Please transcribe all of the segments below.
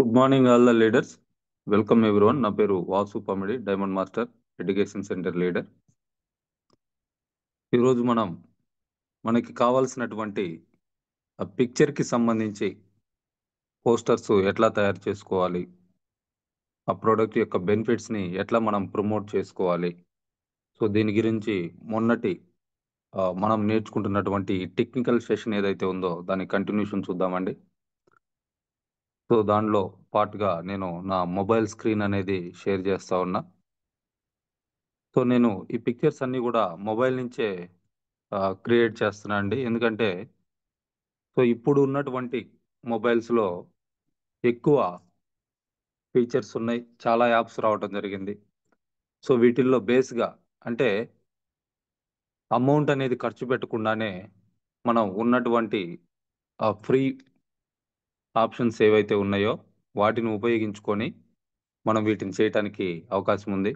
Good morning all the leaders. Welcome everyone. నా పేరు Vasu Pamidi, diamond master education centre leader. ఈరోజు మనకి కావాల్సినటువంటి ఆ పిక్చర్కి సంబంధించి పోస్టర్స్ ఎట్లా తయారు చేసుకోవాలి, ఆ ప్రోడక్ట్ యొక్క బెనిఫిట్స్ని ఎట్లా మనం ప్రమోట్ చేసుకోవాలి, సో దీని గురించి మొన్నటి మనం నేర్చుకుంటున్నటువంటి టెక్నికల్ సెషన్ ఏదైతే ఉందో దాని కంటిన్యూషన్ చూద్దామండి. సో దానిలో పార్ట్గా నేను నా మొబైల్ స్క్రీన్ అనేది షేర్ చేస్తా ఉన్నా. సో నేను ఈ పిక్చర్స్ అన్నీ కూడా మొబైల్ నుంచే క్రియేట్ చేస్తున్నా అండి. ఎందుకంటే సో ఇప్పుడు ఉన్నటువంటి మొబైల్స్లో ఎక్కువ ఫీచర్స్ ఉన్నాయి, చాలా యాప్స్ రావటం జరిగింది. సో వీటిల్లో బేస్గా అంటే అమౌంట్ అనేది ఖర్చు పెట్టకుండానే మనం ఉన్నటువంటి ఫ్రీ ఆప్షన్స్ ఏవైతే ఉన్నాయో వాటిని ఉపయోగించుకొని మనం వీటిని చేయటానికి అవకాశం ఉంది.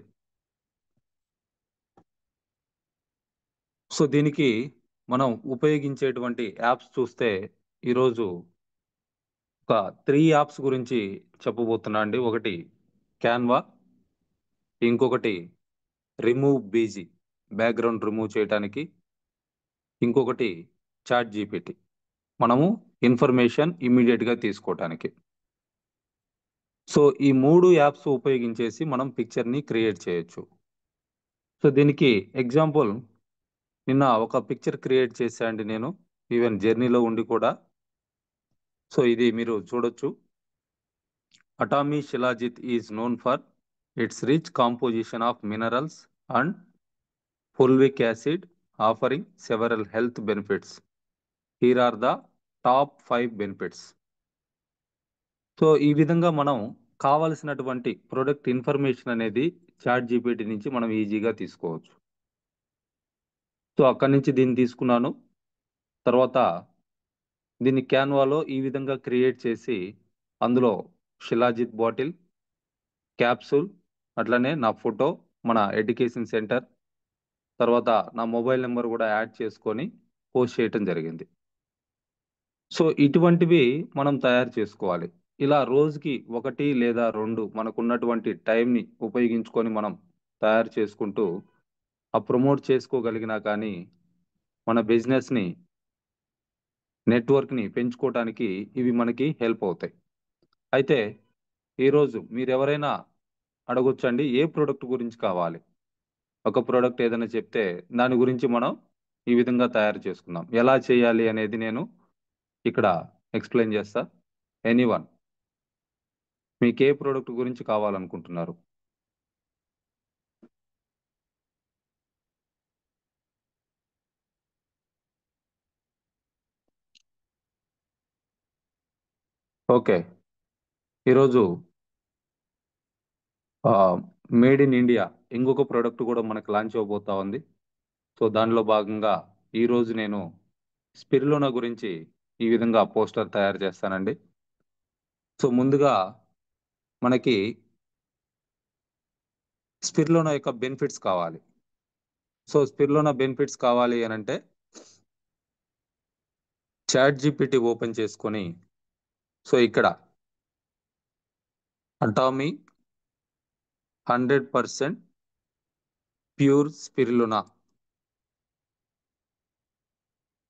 సో దీనికి మనం ఉపయోగించేటువంటి యాప్స్ చూస్తే ఈరోజు ఒక 3 యాప్స్ గురించి చెప్పబోతున్నా అండి. ఒకటి క్యాన్వా, ఇంకొకటి రిమూవ్ బీజీ, బ్యాక్గ్రౌండ్ రిమూవ్ చేయడానికి, ఇంకొకటి చాట్ జీపీటీ, మనము ఇన్ఫర్మేషన్ ఇమ్మీడియట్గా తీసుకోవటానికి. సో ఈ 3 యాప్స్ ఉపయోగించేసి మనం పిక్చర్ని క్రియేట్ చేయొచ్చు. సో దీనికి ఎగ్జాంపుల్ నిన్న ఒక పిక్చర్ క్రియేట్ చేశా అండి నేను, ఈవెన్ జర్నీలో ఉండి కూడా. సో ఇది మీరు చూడొచ్చు. Atami Shilajit is known for its rich composition of minerals and fulvic acid, offering several health benefits. Here are the top 5 benefits. So ఈ విధంగా మనం కావలసినటువంటి ప్రొడక్ట్ ఇన్ఫర్మేషన్ అనేది చాట్ జీపీటీ నుంచి మనం ఈజీగా తీసుకోవచ్చు. సో అక్కడి నుంచి దీన్ని తీసుకున్నాను. తర్వాత దీన్ని క్యాన్వాలో ఈ విధంగా క్రియేట్ చేసి అందులో షిలాజిత్ బాటిల్, క్యాప్సూల్, అట్లనే నా ఫోటో, మన ఎడ్యుకేషన్ సెంటర్, తర్వాత నా మొబైల్ నెంబర్ కూడా యాడ్ చేసుకొని పోస్ట్ చేయటం జరిగింది. సో ఇటువంటివి మనం తయారు చేసుకోవాలి. ఇలా రోజుకి 1 లేదా 2 మనకున్నటువంటి టైంని ఉపయోగించుకొని మనం తయారు చేసుకుంటూ ఆ ప్రమోట్ చేసుకోగలిగినా కానీ మన బిజినెస్ని, నెట్వర్క్ని పెంచుకోవడానికి ఇవి మనకి హెల్ప్ అవుతాయి. అయితే ఈరోజు మీరు ఎవరైనా అడగొచ్చండి, ఏ ప్రోడక్ట్ గురించి కావాలి? ఒక ప్రోడక్ట్ ఏదైనా చెప్తే దాని గురించి మనం ఈ విధంగా తయారు చేసుకుందాం. ఎలా చేయాలి అనేది నేను ఇక్కడ ఎక్స్ప్లెయిన్ చేస్తా. ఎనీవన్, మీకు ఏ ప్రోడక్ట్ గురించి కావాలనుకుంటున్నారు? ఓకే, ఈరోజు మేడ్ ఇన్ ఇండియా ఇంకొక ప్రోడక్ట్ కూడా మనకు లాంచ్ అవబోతా ఉంది. సో దానిలో భాగంగా ఈరోజు నేను స్పిరులినా గురించి ఈ విధంగా పోస్టర్ తయారు చేస్తానండి. సో ముందుగా మనకి స్పిరులినా యొక్క బెనిఫిట్స్ కావాలి. సో స్పిరులినా బెనిఫిట్స్ కావాలి అని అంటే చాట్ జీపీటీ ఓపెన్ చేసుకొని, సో ఇక్కడ Atomy 100% pure spirulina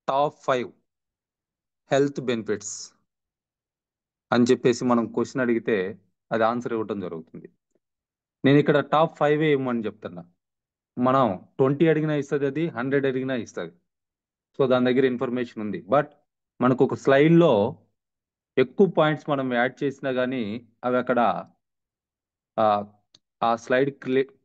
top 5 health benefits అని చెప్పేసి మనం క్వశ్చన్ అడిగితే అది ఆన్సర్ ఇవ్వటం జరుగుతుంది. నేను ఇక్కడ టాప్ 5 ఇవ్వమని చెప్తున్నా. మనం 20 అడిగినా ఇస్తుంది, అది 100 అడిగినా ఇస్తుంది. సో దాని దగ్గర ఇన్ఫర్మేషన్ ఉంది. బట్ మనకు ఒక స్లైడ్లో ఎక్కువ పాయింట్స్ మనం యాడ్ చేసినా కానీ అవి అక్కడ ఆ స్లైడ్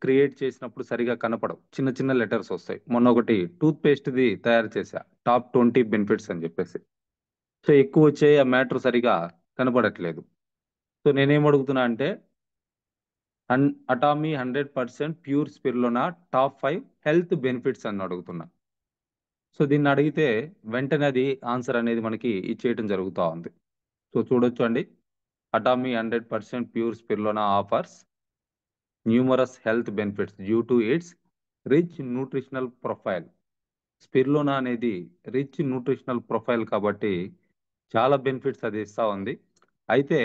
క్రియేట్ చేసినప్పుడు సరిగా కనపడవు, చిన్న చిన్న లెటర్స్ వస్తాయి. మొన్న ఒకటి టూత్ పేస్ట్ది తయారు చేశా, టాప్ 20 బెనిఫిట్స్ అని చెప్పేసి. సో ఎక్కువ వచ్చే ఆ మ్యాటర్ సరిగా కనపడట్లేదు. సో నేనేం అడుగుతున్నా అంటే Atomy 100% pure spirulina top 5 health benefits అని అడుగుతున్నా. సో దీన్ని అడిగితే వెంటనే అది ఆన్సర్ అనేది మనకి ఇచ్చేయటం జరుగుతూ ఉంది. సో చూడొచ్చు అండి, Atomy 100% pure spirulina offers numerous health benefits due to its rich nutritional profile. Spirulina అనేది రిచ్ న్యూట్రిషనల్ ప్రొఫైల్ కాబట్టి చాలా బెనిఫిట్స్ అది ఇస్తూ ఉంది. అయితే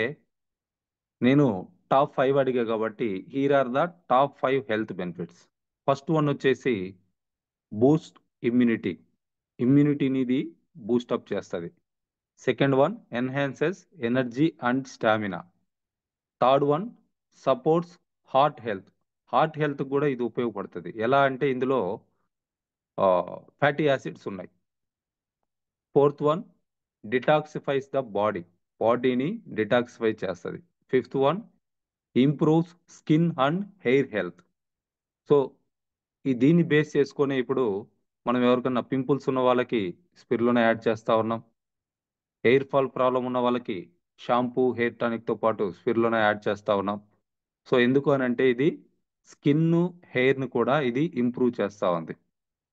నేను టాప్ 5 అడిగా కాబట్టి here are the top 5 health benefits. First one వచ్చేసి బూస్ట్ ఇమ్యూనిటీ. ఇమ్యూనిటీనిది బూస్టప్ చేస్తది. Second one enhances energy and stamina. Third one supports heart health. Heart health కూడా ఇది ఉపయోగపడుతుంది. ఎలా అంటే ఇందులో ఫ్యాటీ యాసిడ్స్ ఉన్నాయి. Fourth one detoxifies the body. బాడీని డిటాక్సిఫై చేస్తుంది. Fifth one improves skin and hair health. So దీన్ని బేస్ చేసుకొని ఇప్పుడు మనం ఎవరికన్నా పింపుల్స్ ఉన్న వాళ్ళకి స్పిరులినా యాడ్ చేస్తా ఉన్నాం. హెయిర్ ఫాల్ ప్రాబ్లం ఉన్న వాళ్ళకి షాంపూ, హెయిర్ టానిక్ తో పాటు స్పిరులినా యాడ్ చేస్తా ఉన్నాం. సో ఎందుకు అని అంటే ఇది స్కిన్, హెయిర్ ను కూడా ఇది ఇంప్రూవ్ చేస్తా ఉంది.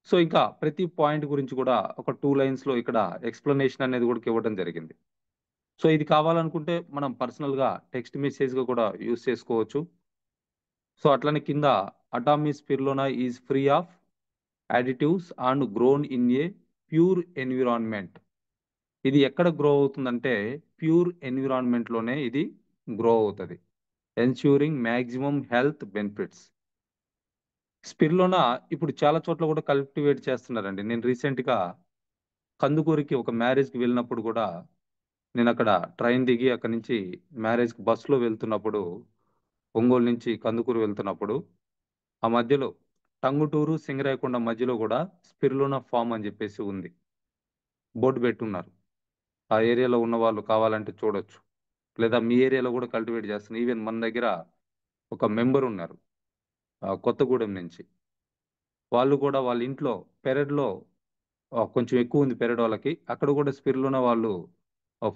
సో ఇంకా ప్రతి పాయింట్ గురించి కూడా ఒక 2 లైన్స్ లో ఇక్కడ ఎక్స్ప్లెనేషన్ అనేది కూడా ఇవ్వడం జరిగింది. సో ఇది కావాలనుకుంటే మనం పర్సనల్ గా టెక్స్ట్ మెసేజ్ గా కూడా యూస్ చేసుకోవచ్చు. సో అట్లనే కింద Atomy spirulina is free of additives and grown in a pure environment. ఇది ఎక్కడ గ్రో అవుతుందంటే ప్యూర్ ఎన్విరాన్మెంట్ లోనే ఇది గ్రో అవుతుంది. Ensuring maximum health benefits. Spirulina ఇప్పుడు చాలా చోట్ల కూడా కల్టివేట్ చేస్తున్నారండి. నేను రీసెంట్ గా కందుకూరికి ఒక మ్యారేజ్ కి వెళ్ళినప్పుడు కూడా నేను అక్కడ ట్రైన్ దిగి అక్కడి నుంచి మ్యారేజ్ కి బస్సులో వెళ్తున్నప్పుడు, ఒంగోలు నుంచి కందుకూరు వెళ్తున్నప్పుడు ఆ మధ్యలో టంగుటూరు, సింగరాయకొండ మధ్యలో కూడా స్పిరులినా ఫామ్ అని చెప్పేసి ఉంది. బోర్డు పెట్టున్నారు. ఆ ఏరియాలో ఉన్న వాళ్ళు కావాలంటే చూడొచ్చు. లేదా మీ ఏరియాలో కూడా కల్టివేట్ చేస్తున్నారు. ఈవెన్ మన దగ్గర ఒక మెంబర్ ఉన్నారు కొత్తగూడెం నుంచి. వాళ్ళు కూడా వాళ్ళ ఇంట్లో పెరడ్లో కొంచెం ఎక్కువ ఉంది పెరడ్ వాళ్ళకి. అక్కడ కూడా స్పిరులినా వాళ్ళు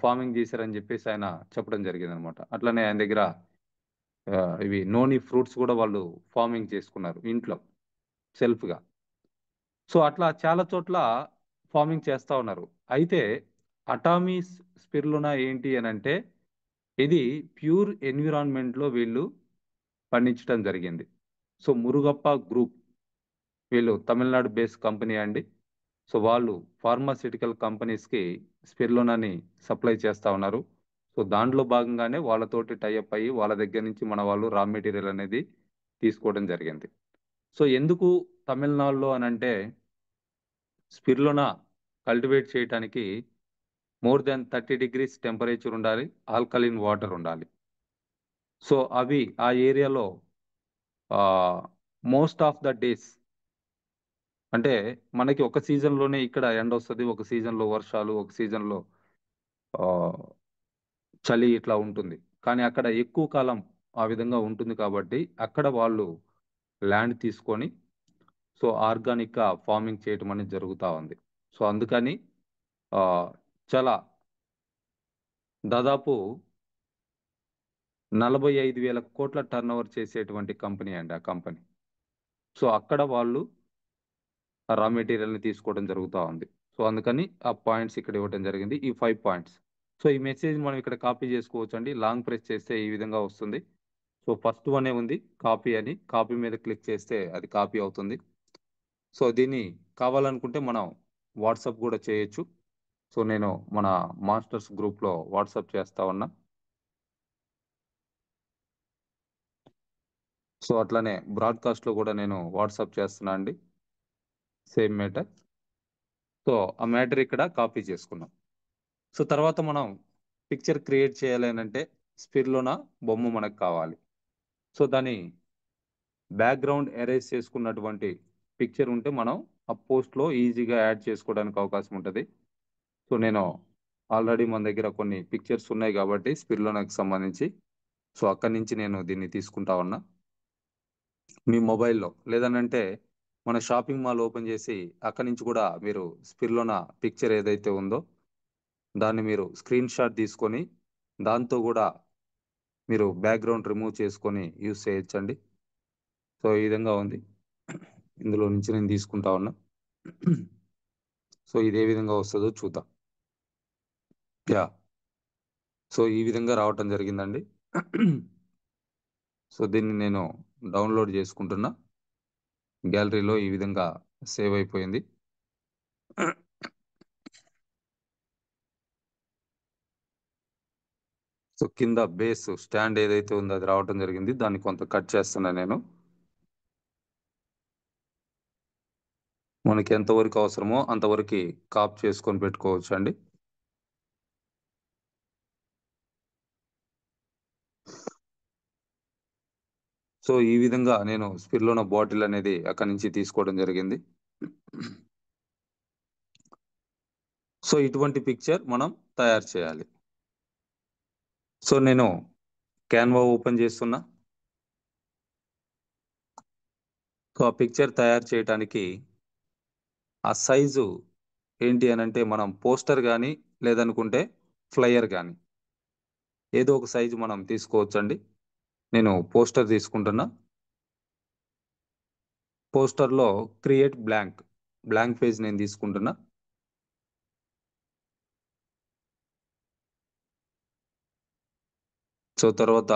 ఫార్మింగ్ చేశారని చెప్పేసి ఆయన చెప్పడం జరిగింది అనమాట. అట్లనే ఆయన దగ్గర ఇవి నోని ఫ్రూట్స్ కూడా వాళ్ళు ఫార్మింగ్ చేసుకున్నారు ఇంట్లో సెల్ఫ్ గా. సో అట్లా చాలా చోట్ల ఫార్మింగ్ చేస్తా ఉన్నారు. అయితే అటామీ స్పిరులినా ఏంటి అని అంటే ఇది ప్యూర్ ఎన్విరాన్మెంట్ లో వీళ్ళు పండించడం జరిగింది. సో మురుగప్ప గ్రూప్ వీళ్ళు తమిళనాడు బేస్ కంపెనీ అండి. సో వాళ్ళు ఫార్మాస్యూటికల్ కంపెనీస్ కి స్పిరులినాని సప్లై చేస్తా ఉన్నారు. సో దాంట్లో భాగంగానే వాళ్ళతోటి టైఅప్ అయ్యి వాళ్ళ దగ్గర నుంచి మన వాళ్ళు రా మెటీరియల్ అనేది తీసుకోవడం జరిగింది. సో ఎందుకు తమిళనాడులో అని అంటే స్పిరులినా కల్టివేట్ చేయడానికి మోర్ దాన్ 30 degrees టెంపరేచర్ ఉండాలి, ఆల్కలిన్ వాటర్ ఉండాలి. సో అవి ఆ ఏరియాలో మోస్ట్ ఆఫ్ ద డేస్ అంటే మనకి ఒక సీజన్ లోనే ఇక్కడ ఎండ వస్తుంది, ఒక సీజన్ లో వర్షాలు, ఒక సీజన్ లో ఆ, చలి ఇట్లా ఉంటుంది. కానీ అక్కడ ఎక్కువ కాలం ఆ విధంగా ఉంటుంది కాబట్టి అక్కడ వాళ్ళు ల్యాండ్ తీసుకొని సో ఆర్గానిక్ గా ఫార్మింగ్ చేయటం అనేది జరుగుతూ ఉంది. సో అందుకని ఆ, చాలా దాదాపు 45,000 కోట్ల టర్న్ ఓవర్ చేసేటువంటి కంపెనీ అండి ఆ కంపెనీ. సో అక్కడ వాళ్ళు రా మెటీరియల్ ని తీసుకోవడం జరుగుతూ ఉంది. సో అందుకని ఆ పాయింట్స్ ఇక్కడ ఇవ్వడం జరిగింది, ఈ 5 పాయింట్స్. సో ఈ మెసేజ్ మనం ఇక్కడ కాపీ చేసుకోవచ్చు అండి. లాంగ్ ప్రెస్ చేస్తే ఈ విధంగా వస్తుంది. సో ఫస్ట్ వనే ఉంది కాపీ అని, కాపీ మీద క్లిక్ చేస్తే అది కాపీ అవుతుంది. సో దీన్ని కావాలనుకుంటే మనం వాట్సాప్ కూడా చేయొచ్చు. సో నేను మన మాస్టర్స్ గ్రూప్ లో వాట్సాప్ చేస్తా ఉన్నా. సో అట్లనే బ్రాడ్కాస్ట్ లో కూడా నేను వాట్సాప్ చేస్తున్నా అండి, సేమ్ మ్యాటర్. సో ఆ మ్యాటర్ ఇక్కడ కాపీ చేసుకున్నాం. సో తర్వాత మనం పిక్చర్ క్రియేట్ చేయాలి అని అంటే స్పిరులినా బొమ్మ మనకు కావాలి. సో దాని బ్యాక్గ్రౌండ్ ఎరేజ్ చేసుకున్నటువంటి పిక్చర్ ఉంటే మనం ఆ పోస్ట్ లో ఈజీగా యాడ్ చేసుకోవడానికి అవకాశం ఉంటుంది. సో నేను ఆల్రెడీ మన దగ్గర కొన్ని పిక్చర్స్ ఉన్నాయి కాబట్టి స్పిరులినాకి సంబంధించి సో అక్కడి నుంచి నేను దీన్ని తీసుకుంటా ఉన్నా. మీ మొబైల్లో లేదనంటే మన షాపింగ్ మాల్ ఓపెన్ చేసి అక్కడి నుంచి కూడా మీరు స్పిరులినా పిక్చర్ ఏదైతే ఉందో దాన్ని మీరు స్క్రీన్ షాట్ తీసుకొని దాంతో కూడా మీరు బ్యాక్గ్రౌండ్ రిమూవ్ చేసుకొని యూస్ చేయొచ్చండి. సో ఈ విధంగా ఉంది. ఇందులో నుంచి నేను తీసుకుంటా ఉన్నా. సో ఇది ఏ విధంగా వస్తుందో చూద్దాం. యా, సో ఈ విధంగా రావటం జరిగిందండి. సో దీన్ని నేను డౌన్లోడ్ చేసుకుంటున్నా. గ్యాలరీలో ఈ విధంగా సేవ్ అయిపోయింది. సో కింద బేస్ స్టాండ్ ఏదైతే ఉందో అది రావటం జరిగింది. దాన్ని కొంత కట్ చేస్తున్నా నేను. మనకి ఎంతవరకు అవసరమో అంతవరకు కాప్ చేసుకొని పెట్టుకోవచ్చు అండి. సో ఈ విధంగా నేను స్పిర్లోన బాటిల్ అనేది అక్కడి నుంచి తీసుకోవడం జరిగింది. సో ఇటువంటి పిక్చర్ మనం తయారు చేయాలి. సో నేను క్యాన్వా ఓపెన్ చేస్తున్నా. సో ఆ పిక్చర్ తయారు చేయడానికి ఆ సైజు ఏంటి అని అంటే మనం పోస్టర్ కానీ లేదనుకుంటే ఫ్లయర్ కానీ ఏదో ఒక సైజు మనం తీసుకోవచ్చండి. నేను పోస్టర్ తీసుకుంటున్నా. పోస్టర్లో క్రియేట్ బ్లాంక్ పేజ్ నేను తీసుకుంటున్నా. సో తర్వాత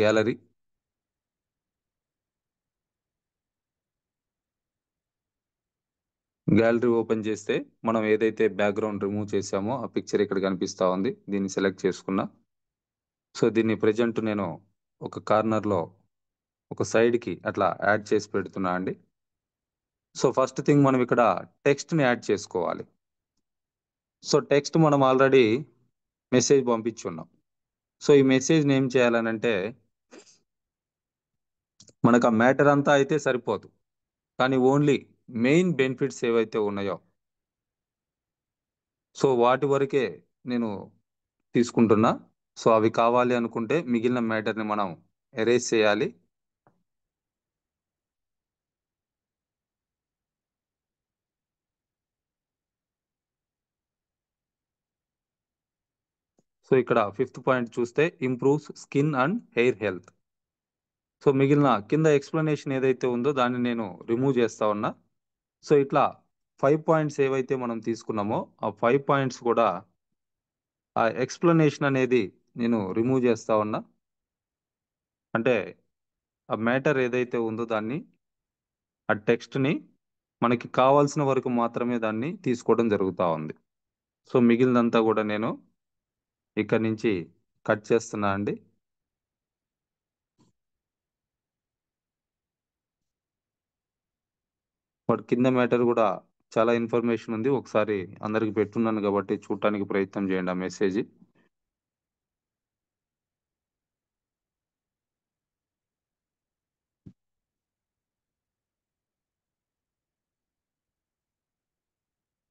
గ్యాలరీ, ఓపెన్ చేస్తే మనం ఏదైతే బ్యాక్గ్రౌండ్ రిమూవ్ చేసామో ఆ పిక్చర్ ఇక్కడ కనిపిస్తా ఉంది. దీన్ని సెలెక్ట్ చేసుకున్నా. సో దీన్ని ప్రజెంట్ నేను ఒక కార్నర్లో ఒక సైడ్కి అట్లా యాడ్ చేసి పెడుతున్నా అండి. సో ఫస్ట్ థింగ్ మనం ఇక్కడ టెక్స్ట్ని యాడ్ చేసుకోవాలి. సో టెక్స్ట్ మనం ఆల్రెడీ మెసేజ్ పంపించున్నాం. సో ఈ మెసేజ్ని ఏం చేయాలనంటే మనకు ఆ మ్యాటర్ అంతా అయితే సరిపోదు, కానీ ఓన్లీ మెయిన్ బెనిఫిట్స్ ఏవైతే ఉన్నాయో సో వాటి వరకే నేను తీసుకుంటున్నా. సో అవి కావాలి అనుకుంటే మిగిలిన మ్యాటర్ని మనం ఎరేజ్ చేయాలి. సో ఇక్కడ 5th పాయింట్ చూస్తే improves skin and hair health. So మిగిలిన కింద ఎక్స్ప్లెనేషన్ ఏదైతే ఉందో దాన్ని నేను రిమూవ్ చేస్తా ఉన్నా. సో ఇట్లా 5 పాయింట్స్ ఏవైతే మనం తీసుకున్నామో ఆ 5 పాయింట్స్ కూడా ఆ ఎక్స్ప్లెనేషన్ అనేది నేను రిమూవ్ చేస్తా ఉన్నా. అంటే ఆ మ్యాటర్ ఏదైతే ఉందో దాన్ని ఆ టెక్స్ట్ని మనకి కావాల్సిన వరకు మాత్రమే దాన్ని తీసుకోవడం జరుగుతూ ఉంది. సో మిగిలినంతా కూడా నేను ఇక్కడ నుంచి కట్ చేస్తున్నా అండి. బట్ కింద మ్యాటర్ కూడా చాలా ఇన్ఫర్మేషన్ ఉంది. ఒకసారి అందరికి పెట్టున్నాను కాబట్టి చూడటానికి ప్రయత్నం చేయండి ఆ మెసేజ్.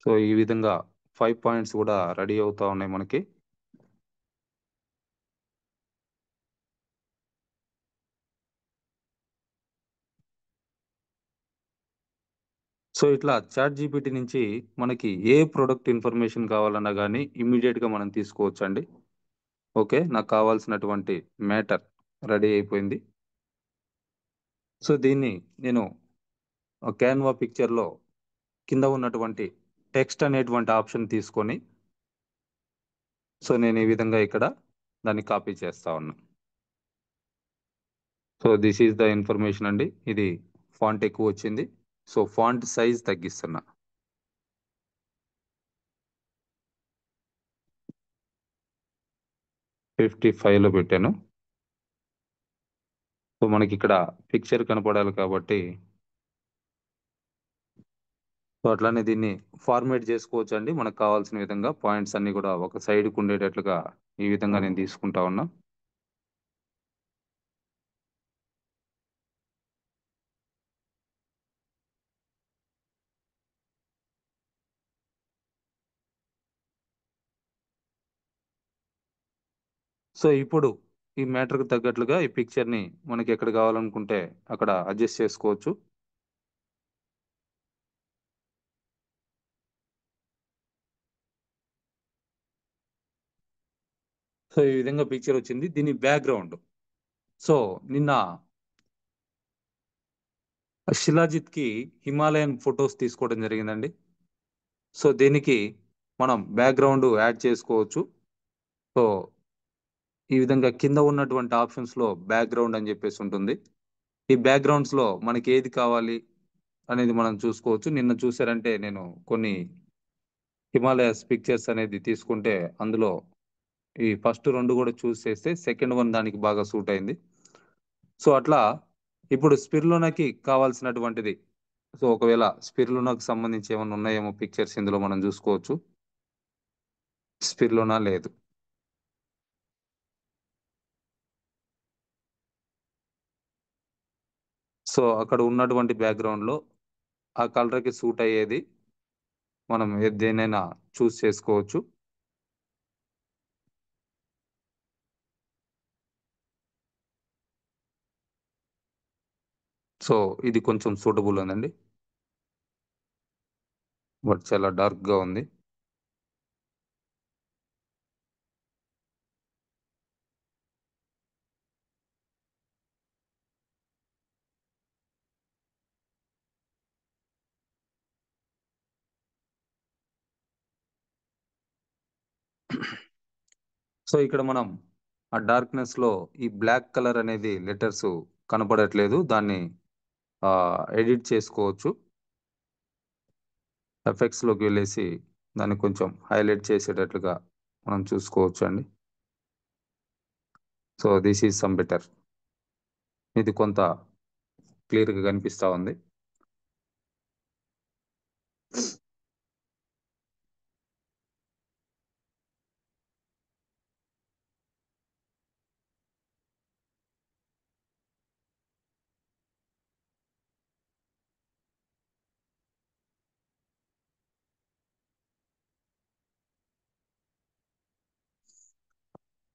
సో ఈ విధంగా 5 పాయింట్స్ కూడా రెడీ అవుతా ఉన్నాయి మనకి. సో ఇట్లా చాట్ జీపీటీ నుంచి మనకి ఏ ప్రొడక్ట్ ఇన్ఫర్మేషన్ కావాలన్నా కానీ ఇమ్మీడియట్గా మనం తీసుకోవచ్చు అండి. ఓకే, నాకు కావాల్సినటువంటి మ్యాటర్ రెడీ అయిపోయింది. సో దీన్ని నేను క్యాన్వా పిక్చర్లో కింద ఉన్నటువంటి టెక్స్ట్ అనేటువంటి ఆప్షన్ తీసుకొని సో నేను ఈ విధంగా ఇక్కడ దాన్ని కాపీ చేస్తా ఉన్నా. So this is the information అండి. ఇది ఫాంట్ ఎక్కువ వచ్చింది. సో ఫాంట్ సైజ్ తగ్గిస్తున్నా. ఫిఫ్టీ ఫైవ్లో పెట్టాను. సో మనకి ఇక్కడ పిక్చర్ కనపడాలి కాబట్టి సో అట్లానే దీన్ని ఫార్మేట్ చేసుకోవచ్చు అండి. మనకు కావాల్సిన విధంగా పాయింట్స్ అన్ని కూడా ఒక సైడ్కి ఉండేటట్లుగా ఈ విధంగా నేను తీసుకుంటా ఉన్నా. సో ఇప్పుడు ఈ మ్యాటర్కి తగ్గట్లుగా ఈ పిక్చర్ని మనకి ఎక్కడ కావాలనుకుంటే అక్కడ అడ్జస్ట్ చేసుకోవచ్చు. సో ఈ విధంగా పిక్చర్ వచ్చింది. దీని బ్యాక్గ్రౌండ్ సో నిన్న శిలాజిత్ కి హిమాలయన్ ఫొటోస్ తీసుకోవడం జరిగిందండి. సో దీనికి మనం బ్యాక్గ్రౌండ్ యాడ్ చేసుకోవచ్చు. సో ఈ విధంగా కింద ఉన్నటువంటి ఆప్షన్స్ లో బ్యాక్గ్రౌండ్ అని చెప్పేసి ఉంటుంది. ఈ బ్యాక్గ్రౌండ్స్ లో మనకి ఏది కావాలి అనేది మనం చూసుకోవచ్చు. నిన్న చూసారంటే నేను కొన్ని హిమాలయస్ పిక్చర్స్ అనేది తీసుకుంటే అందులో ఈ ఫస్ట్ 2 కూడా చూస్ చేస్తే సెకండ్ వన్ దానికి బాగా సూట్ అయింది. సో అట్లా ఇప్పుడు స్పిరులినాకి కావాల్సినటువంటిది. సో ఒకవేళ స్పిరులినాకు సంబంధించి ఏమన్నా ఉన్నాయేమో పిక్చర్స్ ఇందులో మనం చూసుకోవచ్చు. స్పిరులినా లేదు. సో అక్కడ ఉన్నటువంటి బ్యాక్గ్రౌండ్‌లో ఆ కలర్‌కి సూట్ అయ్యేది మనం దేన్నైనా చూస్ చేసుకోవచ్చు. సో ఇది కొంచెం సూటబుల్ ఉందండి. బట్ చాలా డార్క్‌గా ఉంది. సో ఇక్కడ మనం ఆ డార్క్‌నెస్‌లో ఈ బ్లాక్ కలర్ అనేది లెటర్స్ కనపడట్లేదు. దాన్ని ఎడిట్ చేసుకోవచ్చు. ఎఫెక్ట్స్‌లోకి వెళ్ళేసి దాన్ని కొంచెం హైలైట్ చేసేటట్లుగా మనం చూసుకోవచ్చండి. So this is some better. ఇది కొంత క్లియర్‌గా కనిపిస్తా ఉంది.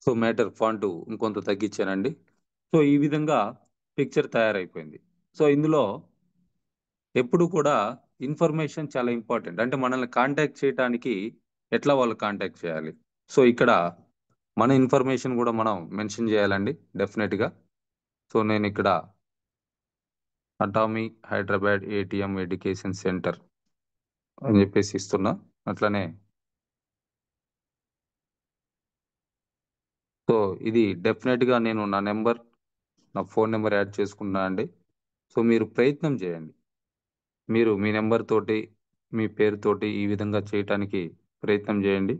సో మ్యాటర్ ఫాంట్ ఇంకొంత తగ్గించానండి. సో ఈ విధంగా పిక్చర్ తయారైపోయింది. సో ఇందులో ఎప్పుడు కూడా ఇన్ఫర్మేషన్ చాలా ఇంపార్టెంట్. అంటే మనల్ని కాంటాక్ట్ చేయటానికి ఎట్లా వాళ్ళు కాంటాక్ట్ చేయాలి? సో ఇక్కడ మన ఇన్ఫర్మేషన్ కూడా మనం మెన్షన్ చేయాలండి డెఫినెట్‌గా. సో నేనిక్కడ Atomy Hyderabad ATM education centre అని చెప్పేసి ఇస్తున్నా. అట్లనే సో ఇది డెఫినెట్‌గా నేను నా ఫోన్ నంబర్ యాడ్ చేసుకున్నా అండి. సో మీరు ప్రయత్నం చేయండి. మీరు మీ నంబర్ తోటి, మీ పేరుతోటి ఈ విధంగా చేయటానికి ప్రయత్నం చేయండి.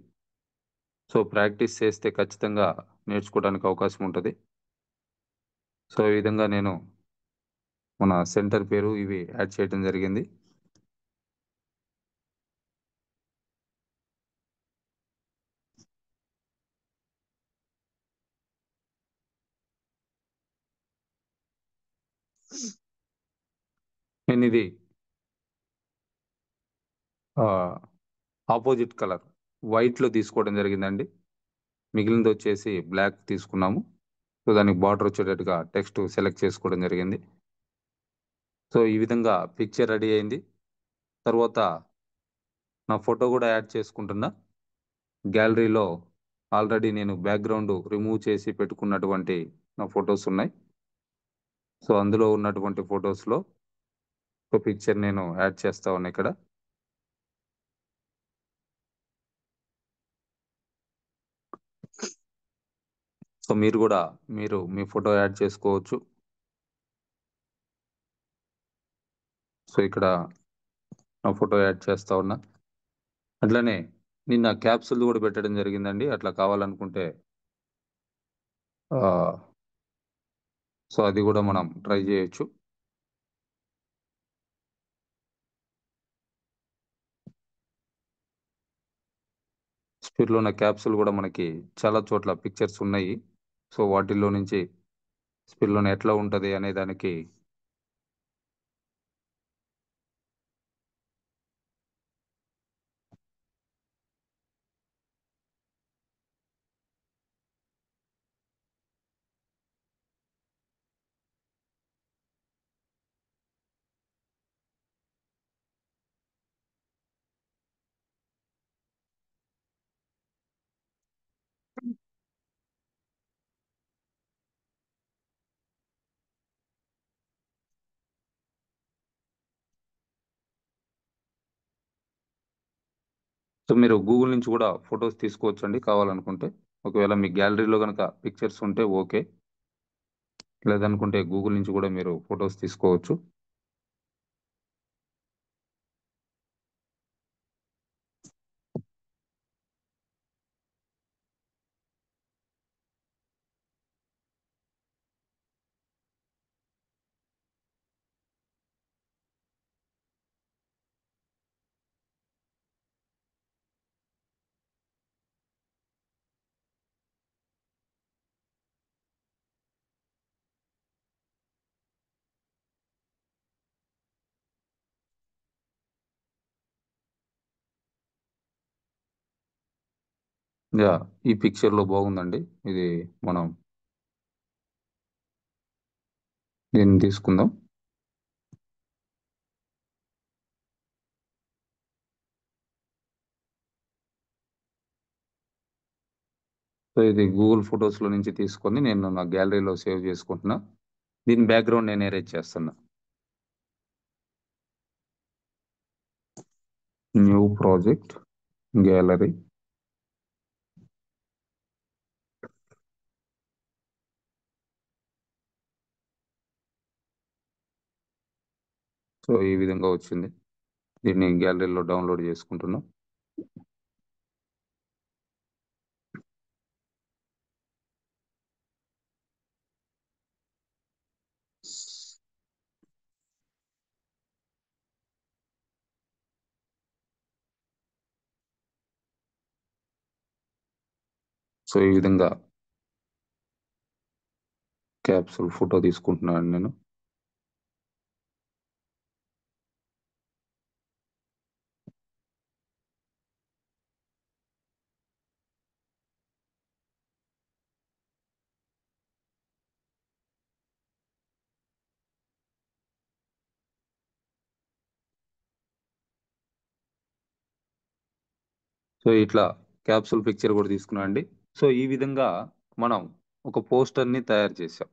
సో ప్రాక్టీస్ చేస్తే ఖచ్చితంగా నేర్చుకోవడానికి అవకాశం ఉంటది. సో ఈ విధంగా నేను మన సెంటర్ పేరు ఇవి యాడ్ చేయటం జరిగింది. నేనిది ఆహ్, అపోజిట్ కలర్ వైట్‌లో తీసుకోవడం జరిగిందండి. మిగిలినదొచ్చేసి బ్లాక్ తీసుకున్నాము. సో దానికి బార్డర్ వచ్చేటట్టుగా టెక్స్ట్ సెలెక్ట్ చేసుకోవడం జరిగింది. సో ఈ విధంగా పిక్చర్ రెడీ అయింది. తర్వాత నా ఫోటో గూడా యాడ్ చేసుకుంటున్నా. గ్యాలరీలో ఆల్రెడీ నేను బ్యాక్‌గ్రౌండ్ రిమూవ్ చేసి పెట్టుకున్నటువంటి నా ఫోటోస్ ఉన్నాయి. సో అందులో ఉన్నటువంటి ఫోటోస్‌లో ఒక పిక్చర్ నేను యాడ్ చేస్తా ఉన్నా ఇక్కడ. సో మీరు గూడా మీ ఫోటో యాడ్ చేసుకోవచ్చు. సో ఇక్కడ నా ఫోటో యాడ్ చేస్తా ఉన్నా. అట్లనే నిన్న క్యాప్సూల్ గూడా పెట్టడం జరిగిందండి. అట్లా కావాలనుకుంటే ఆహ్, సో అది గూడా మనం ట్రై జేయొచ్చు. స్పిర్‌లోన క్యాప్సూల్ గూడా మనకి చాలా చోట్ల పిక్చర్స్ ఉన్నాయి. సో వాటిల్లో నుంచి స్పిర్‌లోన ఎట్లా ఉంటది అనే దానికి సో మీరు గూగుల్ నుంచి గూడా ఫోటోస్ తీసుకోవచ్చండి కావాలనుకుంటే. ఒకవేళ మీ గ్యాలరీలో గనక పిక్చర్స్ ఉంటే ఓకే. లేదనుకుంటే గూగుల్ నుంచి గూడా మీరు ఫోటోస్ తీసుకోవచ్చు. యా, ఈ పిక్చర్ లో బాగుందండి. ఇది మనం దీన్ని తీసుకుందాం. సో ఇది గూగుల్ ఫొటోస్ లో నుంచి తీసుకొని నేను నా గ్యాలరీలో సేవ్ చేసుకుంటున్నా. దీని బ్యాక్గ్రౌండ్ నేను ఎరేజ్ చేస్తున్నా. New project, gallery. సో ఈ విధంగా వచ్చింది. దీన్ని గ్యాలరీలో డౌన్లోడ్ చేసుకుంటున్నా. సో ఈ విధంగా క్యాప్సూల్ ఫోటో తీసుకుంటున్నాను నేను. సో ఇట్లా క్యాప్సూల్ పిక్చర్ కూడా తీసుకున్నా అండి. సో ఈ విధంగా మనం ఒక పోస్టర్ ని తయారు చేసాం.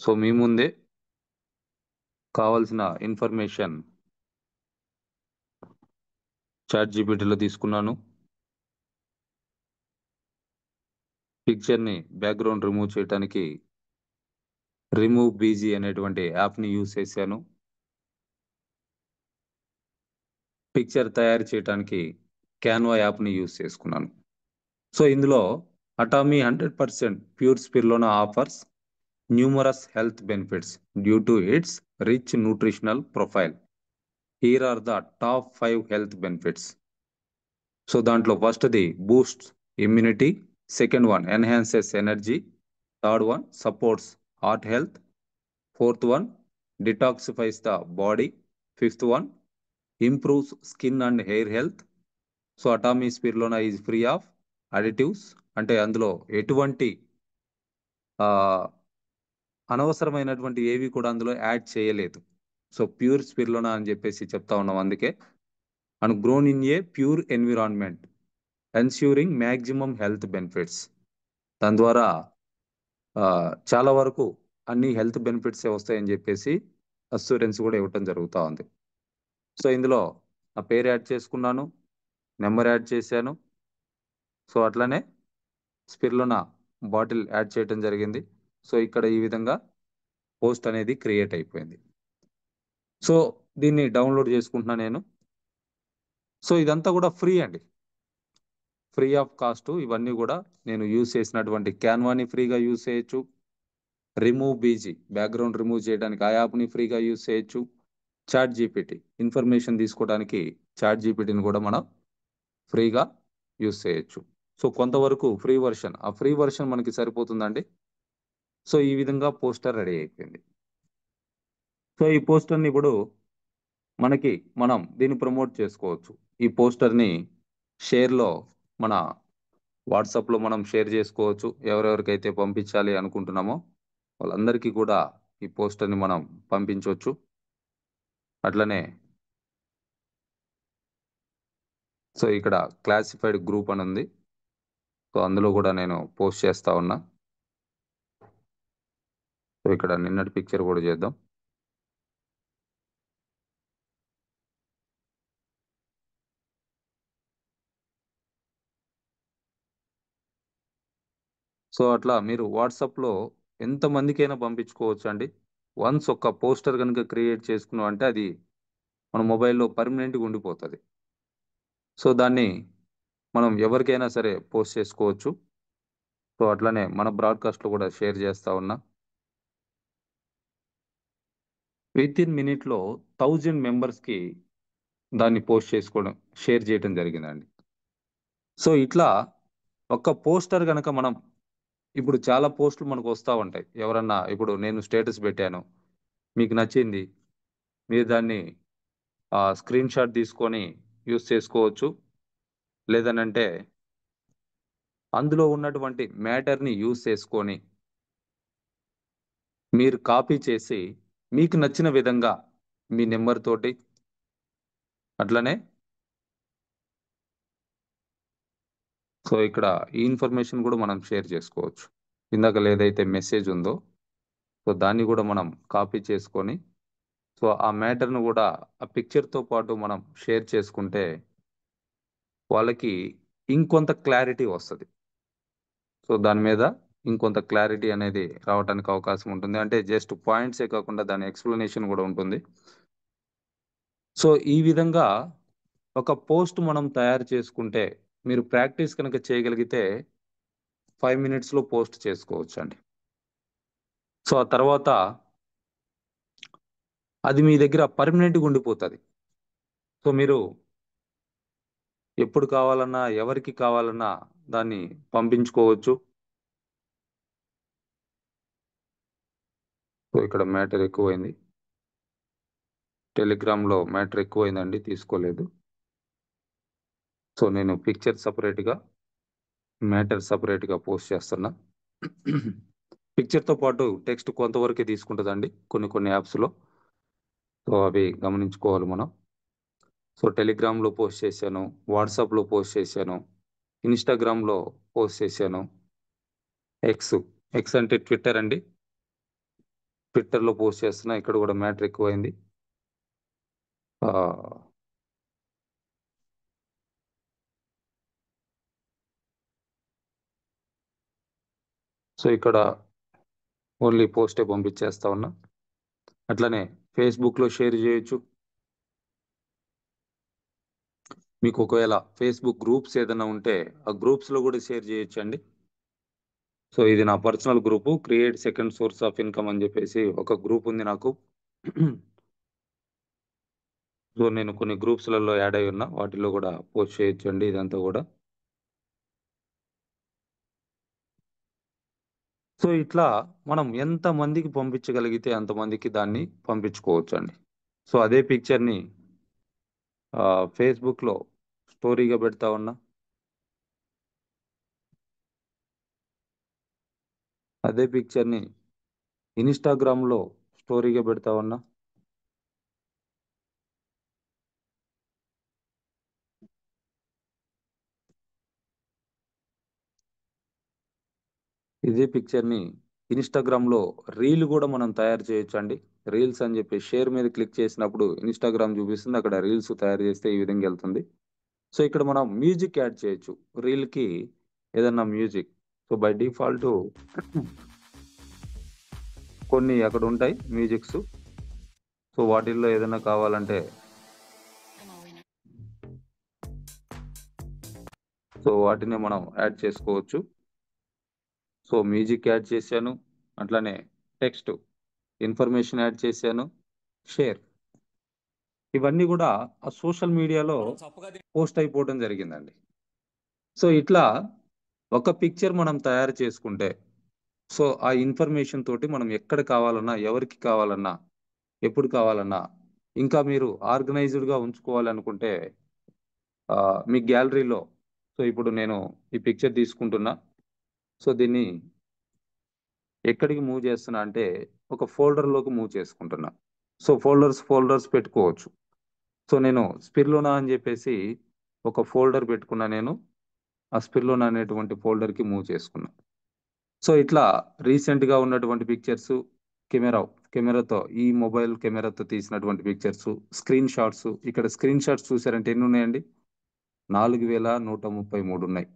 సో మీ ముందే కావాల్సిన ఇన్ఫర్మేషన్ చాట్ జీపీటీలో తీసుకున్నాను. పిక్చర్ ని బ్యాక్గ్రౌండ్ రిమూవ్ చేయడానికి రిమూవ్ బీజీ అనేటువంటి యాప్ ని యూజ్ చేశాను. పిక్చర్ తయారు చేయడానికి క్యాన్వా యాప్ ని యూజ్ చేసుకున్నాను. సో ఇందులో Atomy 100% pure spirulina offers numerous health benefits due to its rich nutritional profile. Here are the top 5 health benefits. So దాంట్లో ఫస్ట్ది boost immunity, second one enhances energy, third one supports heart health, fourth one detoxifies the body, fifth one improves skin and hair health. So Atomy spirulina is free of additives, అంటే అందులో ఎటువంటి ఆ, అనవసరమైనటువంటి ఏవి కూడా అందులో యాడ్ చేయలేదు. So pure spirulina అని చెప్పేసి చెప్తా ఉన్నాం అందుకే. And grown in a pure environment ensuring maximum health benefits. దాని ద్వారా ఆ, చాలా వరకు అన్ని హెల్త్ బెనిఫిట్స్ వస్తాయని చెప్పేసి అస్యూరెన్స్ కూడా ఇవ్వటం జరుగుతూ ఉంది. సో ఇందులో నా పేరు యాడ్ చేసుకున్నాను, నెంబర్ యాడ్ చేశాను. సో అట్లనే స్పిరులినా బాటిల్ యాడ్ చేయటం జరిగింది. సో ఇక్కడ ఈ విధంగా పోస్ట్ అనేది క్రియేట్ అయిపోయింది. సో దీన్ని డౌన్లోడ్ చేసుకుంటున్నా నేను. సో ఇదంతా కూడా ఫ్రీ అండి, ఫ్రీ ఆఫ్ కాస్ట్. ఇవన్నీ కూడా నేను యూజ్ చేసినటువంటి క్యాన్వాని ఫ్రీగా యూజ్ చేయొచ్చు. రిమూవ్ బీజీ బ్యాక్గ్రౌండ్ రిమూవ్ చేయడానికి ఆ యాప్ని ఫ్రీగా యూజ్ చేయొచ్చు. చాట్ జీపీటీ ఇన్ఫర్మేషన్ తీసుకోవడానికి చాట్ జీపీటీని కూడా మనం ఫ్రీగా యూజ్ చేయొచ్చు. సో కొంతవరకు ఫ్రీ వర్షన్, ఆ ఫ్రీ వర్షన్ మనకి సరిపోతుందండి. సో ఈ విధంగా పోస్టర్ రెడీ అయిపోయింది. సో ఈ పోస్టర్ని ఇప్పుడు మనం దీన్ని ప్రమోట్ చేసుకోవచ్చు. ఈ పోస్టర్ని షేర్లో మన వాట్సాప్లో మనం షేర్ చేసుకోవచ్చు. ఎవరెవరికైతే పంపించాలి అనుకుంటున్నామో వాళ్ళందరికీ కూడా ఈ పోస్టర్ని మనం పంపించవచ్చు. అట్లనే సో ఇక్కడ క్లాసిఫైడ్ గ్రూప్ అని ఉంది. సో అందులో కూడా నేను పోస్ట్ చేస్తా ఉన్నా. సో ఇక్కడ నిన్నటి పిక్చర్ కూడా చేద్దాం. సో అట్లా మీరు వాట్సాప్లో ఎంతమందికైనా పంపించుకోవచ్చు అండి. వన్స్ ఒక పోస్టర్ కనుక క్రియేట్ చేసుకున్నాం అంటే అది మన మొబైల్లో పర్మనెంట్గా ఉండిపోతుంది. సో దాన్ని మనం ఎవరికైనా సరే పోస్ట్ చేసుకోవచ్చు. సో అట్లనే మన బ్రాడ్కాస్ట్లో కూడా షేర్ చేస్తా ఉన్నా. విత్ ఇన్ మినిట్లో 1000 మెంబర్స్కి దాన్ని పోస్ట్ చేసుకోవడం, షేర్ చేయడం జరిగిందండి. సో ఇట్లా ఒక్క పోస్టర్ కనుక మనం, ఇప్పుడు చాలా పోస్టులు మనకు వస్తూ ఉంటాయి. ఎవరన్నా ఇప్పుడు నేను స్టేటస్ పెట్టాను, మీకు నచ్చింది, మీరు దాన్ని స్క్రీన్ షాట్ తీసుకొని యూస్ చేసుకోవచ్చు. లేదనంటే అందులో ఉన్నటువంటి మ్యాటర్‌ని యూజ్ చేసుకొని మీరు కాపీ చేసి మీకు నచ్చిన విధంగా మీ నంబర్ తోటి అట్లనే సో, ఇక్కడ ఈ ఇన్ఫర్మేషన్ గూడా మనం షేర్ చేసుకోవచ్చు. ఇందాకల ఏదైతే మెసేజ్ ఉందో, సో, దాన్ని గూడా మనం కాపీ చేసుకొని, సో, ఆ మ్యాటర్‌ని గూడా ఆ పిక్చర్‌తో పాటు మనం షేర్ చేసుకుంటే, వాళ్ళకి ఇంకొంత క్లారిటీ వస్తది. సో, దాని మీద ఇంకొంత క్లారిటీ అనేది రావటానికి అవకాశం ఉంటుంది. అంటే జస్ట్ పాయింట్సే కాకుండా దాని ఎక్స్‌ప్లనేషన్ గూడా ఉంటుంది. సో, ఈ విధంగా ఒక పోస్ట్ మనం తయారు చేసుకుంటే, మీరు ప్రాక్టీస్ గనక చేయగలిగితే 5 మినిట్స్‌లో పోస్ట్ చేసుకోవచ్చండి. సో, ఆ తర్వాత అది మీ దగ్గర పర్మనెంట్‌గా ఉండిపోతది. సో, మీరు ఎప్పుడు కావాలన్నా, ఎవరికి కావాలన్నా దాన్ని పంపించుకోవచ్చు. సో, ఇక్కడ మ్యాటర్ ఎక్కువైంది. టెలిగ్రామ్‌లో మ్యాటర్ ఎక్కువైందండి. తీసుకోలేదు. సో, నేను పిక్చర్ సెపరేట్‌గా, మ్యాటర్ సెపరేట్‌గా పోస్ట్ చేస్తున్నా. పిక్చర్‌తో పాటు టెక్స్ట్ కొంతవరకే తీసుకుంటదండి కొన్ని యాప్స్‌లో. సో, అవి గమనించుకోవాలి మనం. సో, టెలిగ్రామ్‌లో పోస్ట్ చేశాను. వాట్సాప్‌లో పోస్ట్ చేశాను. ఇన్‌స్టాగ్రామ్‌లో పోస్ట్ చేశాను. ఎక్స్, ఎక్స్ అంటే ట్విట్టర్ అండి. ట్విట్టర్‌లో పోస్ట్ చేస్తున్నా. ఇక్కడ గూడా మ్యాటర్ ఎక్కువైంది. ఆహ్, సో, ఇక్కడ ఓన్లీ పోస్టే పంపించేస్తా ఉన్నా. అట్లనే ఫేస్‌బుక్‌లో షేర్ జేయొచ్చు. మీకు ఒకవేళ ఫేస్‌బుక్ గ్రూప్స్ ఏదన్నా ఉంటే, ఆ గ్రూప్స్‌లో గూడా షేర్ జేయొచ్చండి. సో, ఇది నా personal group. Create second source of income అని జెప్పేసి ఒక గ్రూప్ ఉంది నాకు. సో, నేను కొన్ని గ్రూప్స్‌లలో యాడ్ అయ్యి ఉన్నా. వాటిల్లో గూడా పోస్ట్ చేయొచ్చండి ఇదంతా గూడా. సో, ఇట్లా మనం ఎంతమందికి పంపించగలిగితే అంతమందికి దాన్ని పంపించుకోవచ్చండి. సో, అదే పిక్చర్‌ని ఫేస్‌బుక్‌లో స్టోరీగా పెడతా ఉన్నా. అదే పిక్చర్‌ని ఇన్‌స్టాగ్రామ్‌లో స్టోరీగా పెడతా ఉన్నా. ఇదే పిక్చర్‌ని ఇన్‌స్టాగ్రామ్‌లో రీల్ గూడా మనం తయారు చేయొచ్చండి. రీల్స్ అని జెప్పి షేర్ మీద క్లిక్ చేసినప్పుడు ఇన్‌స్టాగ్రామ్ చూపిస్తుంది. అక్కడ రీల్స్ తయారు చేస్తే ఈ విధంగా ఎళ్తుంది. సో, ఇక్కడ మనం మ్యూజిక్ యాడ్ చేయొచ్చు. రీల్‌కి ఏదన్నా మ్యూజిక్. సో, బై డిఫాల్టు కొన్ని అక్కడుంటాయి మ్యూజిక్సు. సో, వాటిల్లో ఏదన్నా కావాలంటే సో, వాటిని మనం యాడ్ చేసుకోవచ్చు. సో, మ్యూజిక్ యాడ్ చేశాను. అట్లనే టెక్స్ట్, ఇన్ఫర్మేషన్ యాడ్ చేశాను. షేర్. ఇవన్నీ గూడా ఆ సోషల్ మీడియాలో పోస్ట్ అయిపోవడం జరిగిందండి. సో, ఇట్లా ఒక పిక్చర్ మనం తయారు చేసుకుంటే, సో, ఆ ఇన్ఫర్మేషన్ తోటి మనం ఎక్కడ కావాలన్నా, ఎవరికి కావాలన్నా, ఎప్పుడు కావాలన్నా, ఇంకా మీరు ఆర్గనైజ్డ్‌గా ఉంచుకోవాలనుకుంటే మీ గ్యాలరీలో సో, ఇప్పుడు నేను ఈ పిక్చర్ తీసుకుంటున్నా. సో, దీన్ని ఎక్కడికి మూవ్ చేస్తున్నా అంటే, ఒక ఫోల్డర్‌లోకి మూవ్ చేసుకుంటున్నా. సో, ఫోల్డర్స్ పెట్టుకోవచ్చు. సో, నేను స్పిర్లోనా అని జెప్పేసి ఒక ఫోల్డర్ పెట్టుకున్నా నేను. ఆ స్పిర్లోనా అనేటువంటి ఫోల్డర్‌కి మూవ్ చేసుకున్నా. సో, ఇట్లా రీసెంట్‌గా ఉన్నటువంటి పిక్చర్సు, కెమెరా కెమెరాతో ఈ మొబైల్ కెమెరాతో తీసినటువంటి పిక్చర్సు, స్క్రీన్ షాట్సు. ఇక్కడ స్క్రీన్ షాట్స్ చూసారంటే ఎన్నున్నాయండి? 4133 ఉన్నాయి.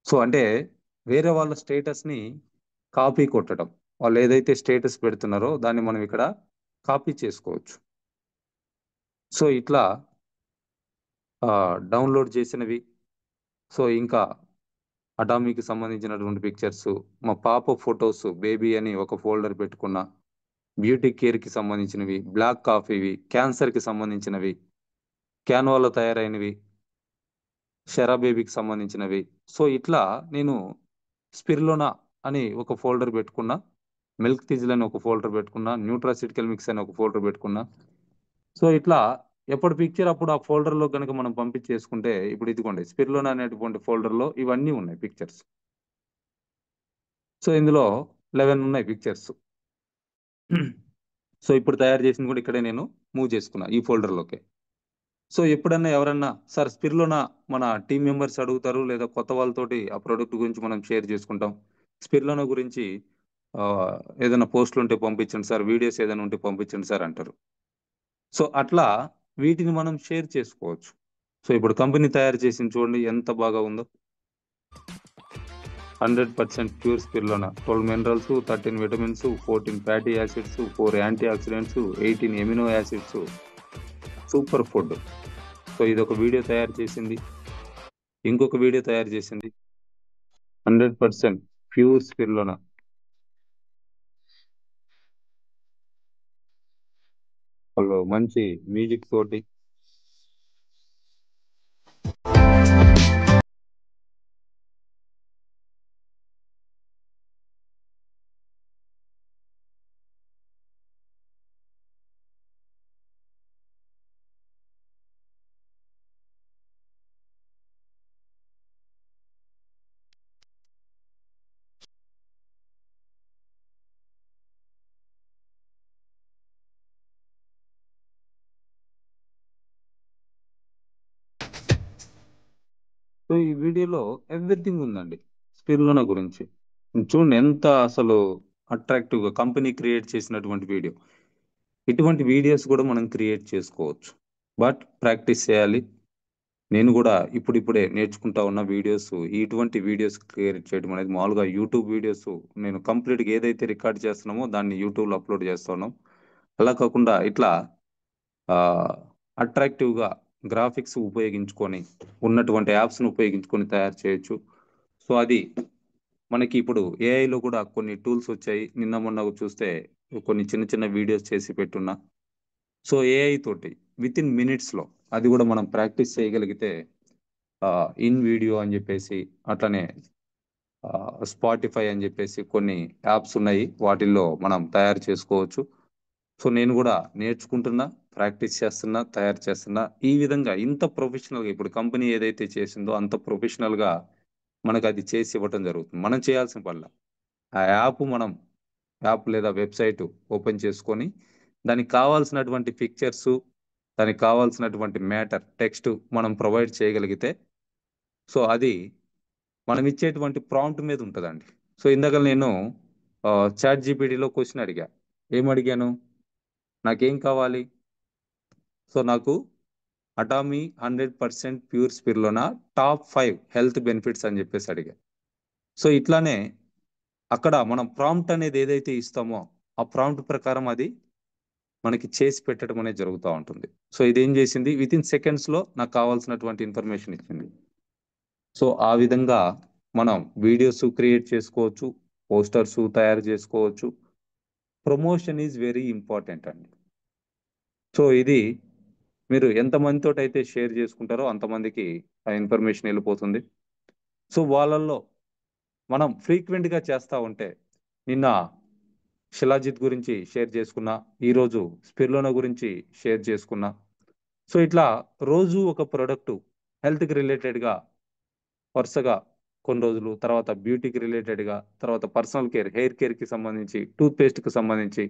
సో, అంటే వేరే వాళ్ళ స్టేటస్‌ని కాపీ కొట్టడం. వాళ్ళేదైతే స్టేటస్ పెడుతున్నారో దాన్ని మనం ఇక్కడ కాపీ చేసుకోవచ్చు. సో, ఇట్లా డౌన్‌లోడ్ చేసినవి. సో, ఇంకా అటామీకి సంబంధించినటువంటి పిక్చర్సు, మా పాప ఫోటోస్ బేబీ అని ఒక ఫోల్డర్ పెట్టుకున్నా. బ్యూటీ కేర్‌కి సంబంధించినవి, బ్లాక్ కాఫీవి, క్యాన్సర్‌కి సంబంధించినవి, క్యాన్వాలో తయారైనవి, షెరా బేబీకి సంబంధించినవి. సో, ఇట్లా నేను స్పిరులినా అని ఒక ఫోల్డర్ పెట్టుకున్నా. మిల్క్ టిజిల్ అని ఒక ఫోల్డర్ పెట్టుకున్నా. న్యూట్రాసిటికల్ మిక్స్ అని ఒక ఫోల్డర్ పెట్టుకున్నా. సో, ఇట్లా ఎప్పుడు పిక్చర్ అప్పుడు ఆ ఫోల్డర్లో కనుక మనం పంపించేసుకుంటే, ఇప్పుడు ఇదిగోండి స్పిర్లోనా అనేటువంటి ఫోల్డర్లో ఇవన్నీ ఉన్నాయి పిక్చర్స్. సో ఇందులో 11 ఉన్నాయి పిక్చర్స్. సో ఇప్పుడు తయారు చేసింది కూడా ఇక్కడే నేను మూవ్ చేసుకున్నా ఈ ఫోల్డర్లోకి. సో ఎప్పుడన్నా ఎవరన్నా సార్ స్పిర్లోనా మన టీం మెంబర్స్ అడుగుతారు, లేదా కొత్త వాళ్ళతోటి ఆ ప్రోడక్ట్ గురించి మనం షేర్ చేసుకుంటాం. స్పిర్లోనా గురించి ఏదైనా పోస్టులు ఉంటే పంపించండి సార్, వీడియోస్ ఏదైనా ఉంటే పంపించండి సార్ అంటారు. సో అట్లా వీటిని మనం షేర్ చేసుకోవచ్చు. సో ఇప్పుడు కంపెనీ తయారు చేసింది చూడండి ఎంత బాగా ఉందో. 100% pure spirulina, 12 minerals, 13 vitamins, 14 fatty acids, 4 antioxidants, 18 amino acids, super food. So ఇది ఒక వీడియో తయారు చేసింది, ఇంకొక వీడియో తయారు చేసింది. 100% ప్యూర్ స్పిర్లోనా. వాళ్ళు మంచి మ్యూజిక్ తోటి సో ఈ వీడియోలో ఎవ్రీథింగ్ ఉందండి స్పిర్లోనా గురించి. చూడండి ఎంత అసలు అట్రాక్టివ్ గా కంపెనీ క్రియేట్ చేసినటువంటి వీడియో. ఇటువంటి వీడియోస్ కూడా మనం క్రియేట్ చేసుకోవచ్చు, బట్ ప్రాక్టీస్ చేయాలి. నేను కూడా ఇప్పుడిప్పుడే నేర్చుకుంటా ఉన్న వీడియోస్, ఇటువంటి వీడియోస్ క్రియేట్ చేయడం అనేది మామూలుగా యూట్యూబ్ వీడియోస్ నేను కంప్లీట్గా ఏదైతే రికార్డ్ చేస్తున్నామో దాన్ని యూట్యూబ్లో అప్లోడ్ చేస్తున్నాం. అలా కాకుండా ఇట్లా అట్రాక్టివ్గా గ్రాఫిక్స్ ఉపయోగించుకొని ఉన్నటువంటి యాప్స్ను ఉపయోగించుకొని తయారు చేయొచ్చు. సో అది మనకి ఇప్పుడు ఏఐలో కూడా కొన్ని టూల్స్ వచ్చాయి. నిన్న మొన్న చూస్తే కొన్ని చిన్న చిన్న వీడియోస్ చేసి పెట్టున్నా. సో ఏఐ తోటి విత్ ఇన్ మినిట్స్లో అది కూడా మనం ప్రాక్టీస్ చేయగలిగితే ఇన్ వీడియో అని చెప్పేసి, అట్లనే స్పాటిఫై అని చెప్పేసి కొన్ని యాప్స్ ఉన్నాయి, వాటిల్లో మనం తయారు చేసుకోవచ్చు. సో నేను కూడా నేర్చుకుంటున్నా, ప్రాక్టీస్ చేస్తున్నా, తయారు చేస్తున్నా. ఈ విధంగా ఇంత ప్రొఫెషనల్గా ఇప్పుడు కంపెనీ ఏదైతే చేసిందో అంత ప్రొఫెషనల్గా మనకు అది చేసి ఇవ్వటం జరుగుతుంది. మనం చేయాల్సిన పనుల ఆ యాప్ లేదా వెబ్సైట్ ఓపెన్ చేసుకొని దానికి కావాల్సినటువంటి పిక్చర్స్, దానికి కావాల్సినటువంటి మ్యాటర్ టెక్స్ట్ మనం ప్రొవైడ్ చేయగలిగితే, సో అది మనం ఇచ్చేటువంటి ప్రాంప్ట్ మీద ఉంటుందండి. సో ఇందాక నేను చాట్ జీపీటీలో క్వశ్చన్ అడిగా. ఏమడిగాను? నాకేం కావాలి? సో నాకు Atomy 100% pure spirulina top 5 health benefits అని చెప్పేసి అడిగా. సో ఇట్లానే అక్కడ మనం ప్రాంప్ట్ అనేది ఏదైతే ఇస్తామో ఆ ప్రాంప్ట్ ప్రకారం అది మనకి చేసి పెట్టడం అనేది జరుగుతూ ఉంటుంది. సో ఇదేం చేసింది, విత్ ఇన్ సెకండ్స్లో నాకు కావాల్సినటువంటి ఇన్ఫర్మేషన్ ఇచ్చింది. సో ఆ విధంగా మనం వీడియోస్ క్రియేట్ చేసుకోవచ్చు, పోస్టర్స్ తయారు చేసుకోవచ్చు. ప్రమోషన్ ఈజ్ వెరీ ఇంపార్టెంట్ అండి. సో ఇది మీరు ఎంతమందితో అయితే షేర్ చేసుకుంటారో అంతమందికి ఆ ఇన్ఫర్మేషన్ వెళ్ళిపోతుంది. సో వాళ్ళల్లో మనం ఫ్రీక్వెంట్గా చేస్తూ ఉంటే, నిన్న శిలాజిత్ గురించి షేర్ చేసుకున్నా, ఈరోజు స్పిర్లోనా గురించి షేర్ చేసుకున్నా. సో ఇట్లా రోజు ఒక ప్రోడక్ట్ హెల్త్కి రిలేటెడ్గా వరుసగా కొన్ని రోజులు, తర్వాత బ్యూటీకి రిలేటెడ్గా, తర్వాత పర్సనల్ కేర్ హెయిర్ కేర్కి సంబంధించి, టూత్ పేస్ట్కి సంబంధించి,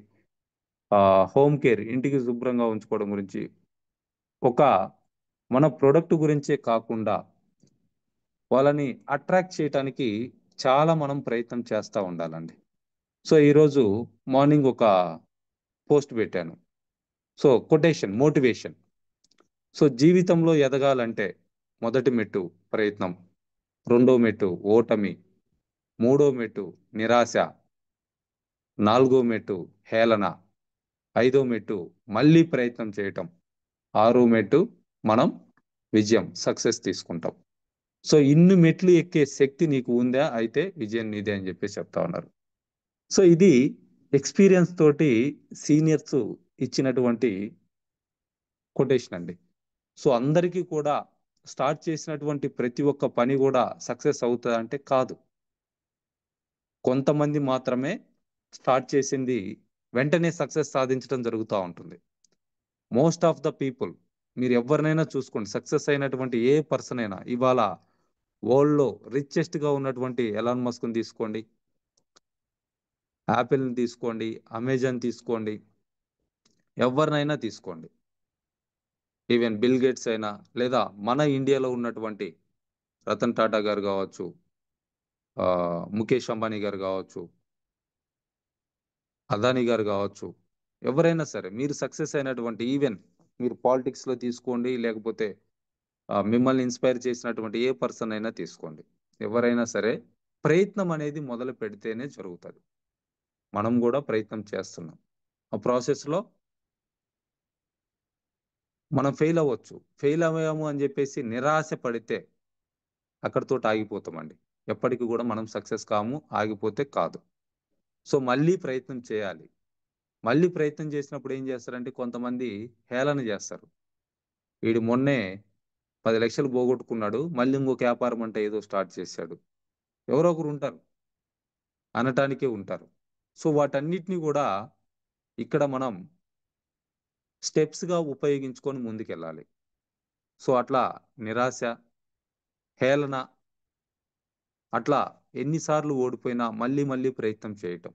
హోమ్ కేర్ ఇంటికి శుభ్రంగా ఉంచుకోవడం గురించి, ఒక మన ప్రోడక్ట్ గురించే కాకుండా వాళ్ళని అట్రాక్ట్ చేయడానికి చాలా మనం ప్రయత్నం చేస్తూ ఉండాలండి. సో ఈరోజు మార్నింగ్ ఒక పోస్ట్ పెట్టాను. So quotation motivation. సో జీవితంలో ఎదగాలంటే మొదటి మెట్టు ప్రయత్నం, రెండో మెట్టు ఓటమి, మూడో మెట్టు నిరాశ, నాలుగో మెట్టు హేళన, ఐదో మెట్టు మళ్ళీ ప్రయత్నం చేయటం, ఆరో మెట్టు మనం విజయం సక్సెస్ తీసుకుంటాం. సో ఇన్ని మెట్లు ఎక్కే శక్తి నీకు ఉందా, అయితే విజయం నీదే అని చెప్పేసి చెప్తా ఉన్నారు. సో ఇది ఎక్స్పీరియన్స్ తోటి సీనియర్స్ ఇచ్చినటువంటి కొటేషన్ అండి. సో అందరికీ కూడా స్టార్ట్ చేసినటువంటి ప్రతి ఒక్క పని కూడా సక్సెస్ అవుతుంది అంటే కాదు. కొంతమంది మాత్రమే స్టార్ట్ చేసింది వెంటనే సక్సెస్ సాధించడం జరుగుతూ ఉంటుంది. మోస్ట్ ఆఫ్ ద పీపుల్ మీరు ఎవరినైనా చూసుకోండి, సక్సెస్ అయినటువంటి ఏ పర్సన్ అయినా ఇవాళ వరల్డ్‌లో రిచెస్ట్‌గా ఉన్నటువంటి ఎలాన్ మస్క్‌ని తీసుకోండి, యాపిల్‌ని తీసుకోండి, అమెజాన్ తీసుకోండి, ఎవరినైనా తీసుకోండి. ఈవెన్ బిల్ గేట్స్ అయినా, లేదా మన ఇండియాలో ఉన్నటువంటి రతన్ టాటా గారు కావచ్చు, ముఖేష్ అంబానీ గారు కావచ్చు, అదానీ గారు కావచ్చు, ఎవరైనా సరే మీరు సక్సెస్ అయినటువంటి ఈవెన్ మీరు పాలిటిక్స్‌లో తీసుకోండి, లేకపోతే మిమ్మల్ని ఇన్‌స్పైర్ చేసినటువంటి ఏ పర్సన్ అయినా తీసుకోండి. ఎవరైనా సరే ప్రయత్నం అనేది మొదలు పెడితేనే జరుగుతది. మనం గూడా ప్రయత్నం చేస్తున్నాం. ఆ ప్రాసెస్‌లో మనం ఫెయిల్ అవ్వచ్చు. ఫెయిల్ అయ్యాము అని జెప్పేసి నిరాశ పడితే అక్కడితోటి ఆగిపోతామండి. ఎప్పటికి గూడా మనం సక్సెస్ కాము. ఆగిపోతే కాదు. సో, మళ్ళీ ప్రయత్నం చేయాలి. మళ్ళీ ప్రయత్నం చేసినప్పుడు ఏం చేస్తారంటే కొంతమంది హేళన జేస్తారు. వీడు మొన్నే 10,00,000 పోగొట్టుకున్నాడు. మళ్ళీ ఇంకొక వ్యాపారం అంటే ఏదో స్టార్ట్ చేశాడు. ఎవరో ఒకరు ఉంటారు. అనటానికే ఉంటారు. సో, వాటన్నిటిని గూడా ఇక్కడ మనం స్టెప్స్‌గా ఉపయోగించుకొని ముందుకెళ్ళాలి. సో, అట్లా నిరాశ, హేళన అట్లా ఎన్ని సార్లు ఓడిపోయినా మళ్ళీ మళ్ళీ ప్రయత్నం చేయటం.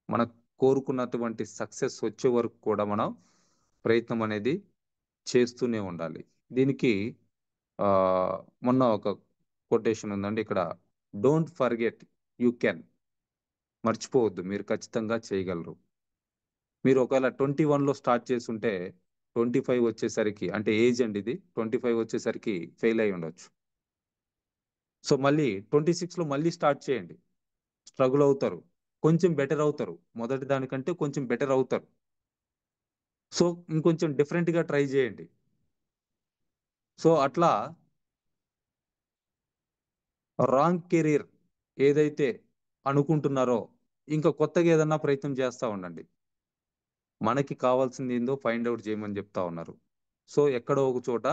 మనం కోరుకున్నటువంటి సక్సెస్ వచ్చే వరకు కూడా మనం ప్రయత్నం అనేది చేస్తూనే ఉండాలి. దీనికి ఆహ్, మొన్న ఒక కొటేషన్ ఉందండి ఇక్కడ. Don't forget you can. మర్చిపోవద్దు. మీరు ఖచ్చితంగా చేయగలరు. మీరు ఒకవేళ 21లో స్టార్ట్ చేసుంటే 25 వచ్చేసరికి అంటే ఏజ్ అండి ఇది. 25 వచ్చేసరికి ఫెయిల్ అయ్యి ఉండొచ్చు. సో, మళ్ళీ 26లో మళ్ళీ స్టార్ట్ చేయండి. స్ట్రగుల్ అవుతారు. కొంచెం బెటర్ అవుతారు. మొదటి దానికంటే కొంచెం బెటర్ అవుతారు. సో, ఇంకొంచెం డిఫరెంట్‌గా ట్రై చేయండి. సో, అట్లా రాంగ్ కెరీర్ ఏదైతే అనుకుంటున్నారో, ఇంకా కొత్తగా ఏదన్నా ప్రయత్నం చేస్తా ఉండండి. మనకి కావాల్సిందేందో ఫైండ్ ఔట్ చేయమని చెప్తా ఉన్నారు. సో, ఎక్కడో ఒక చోట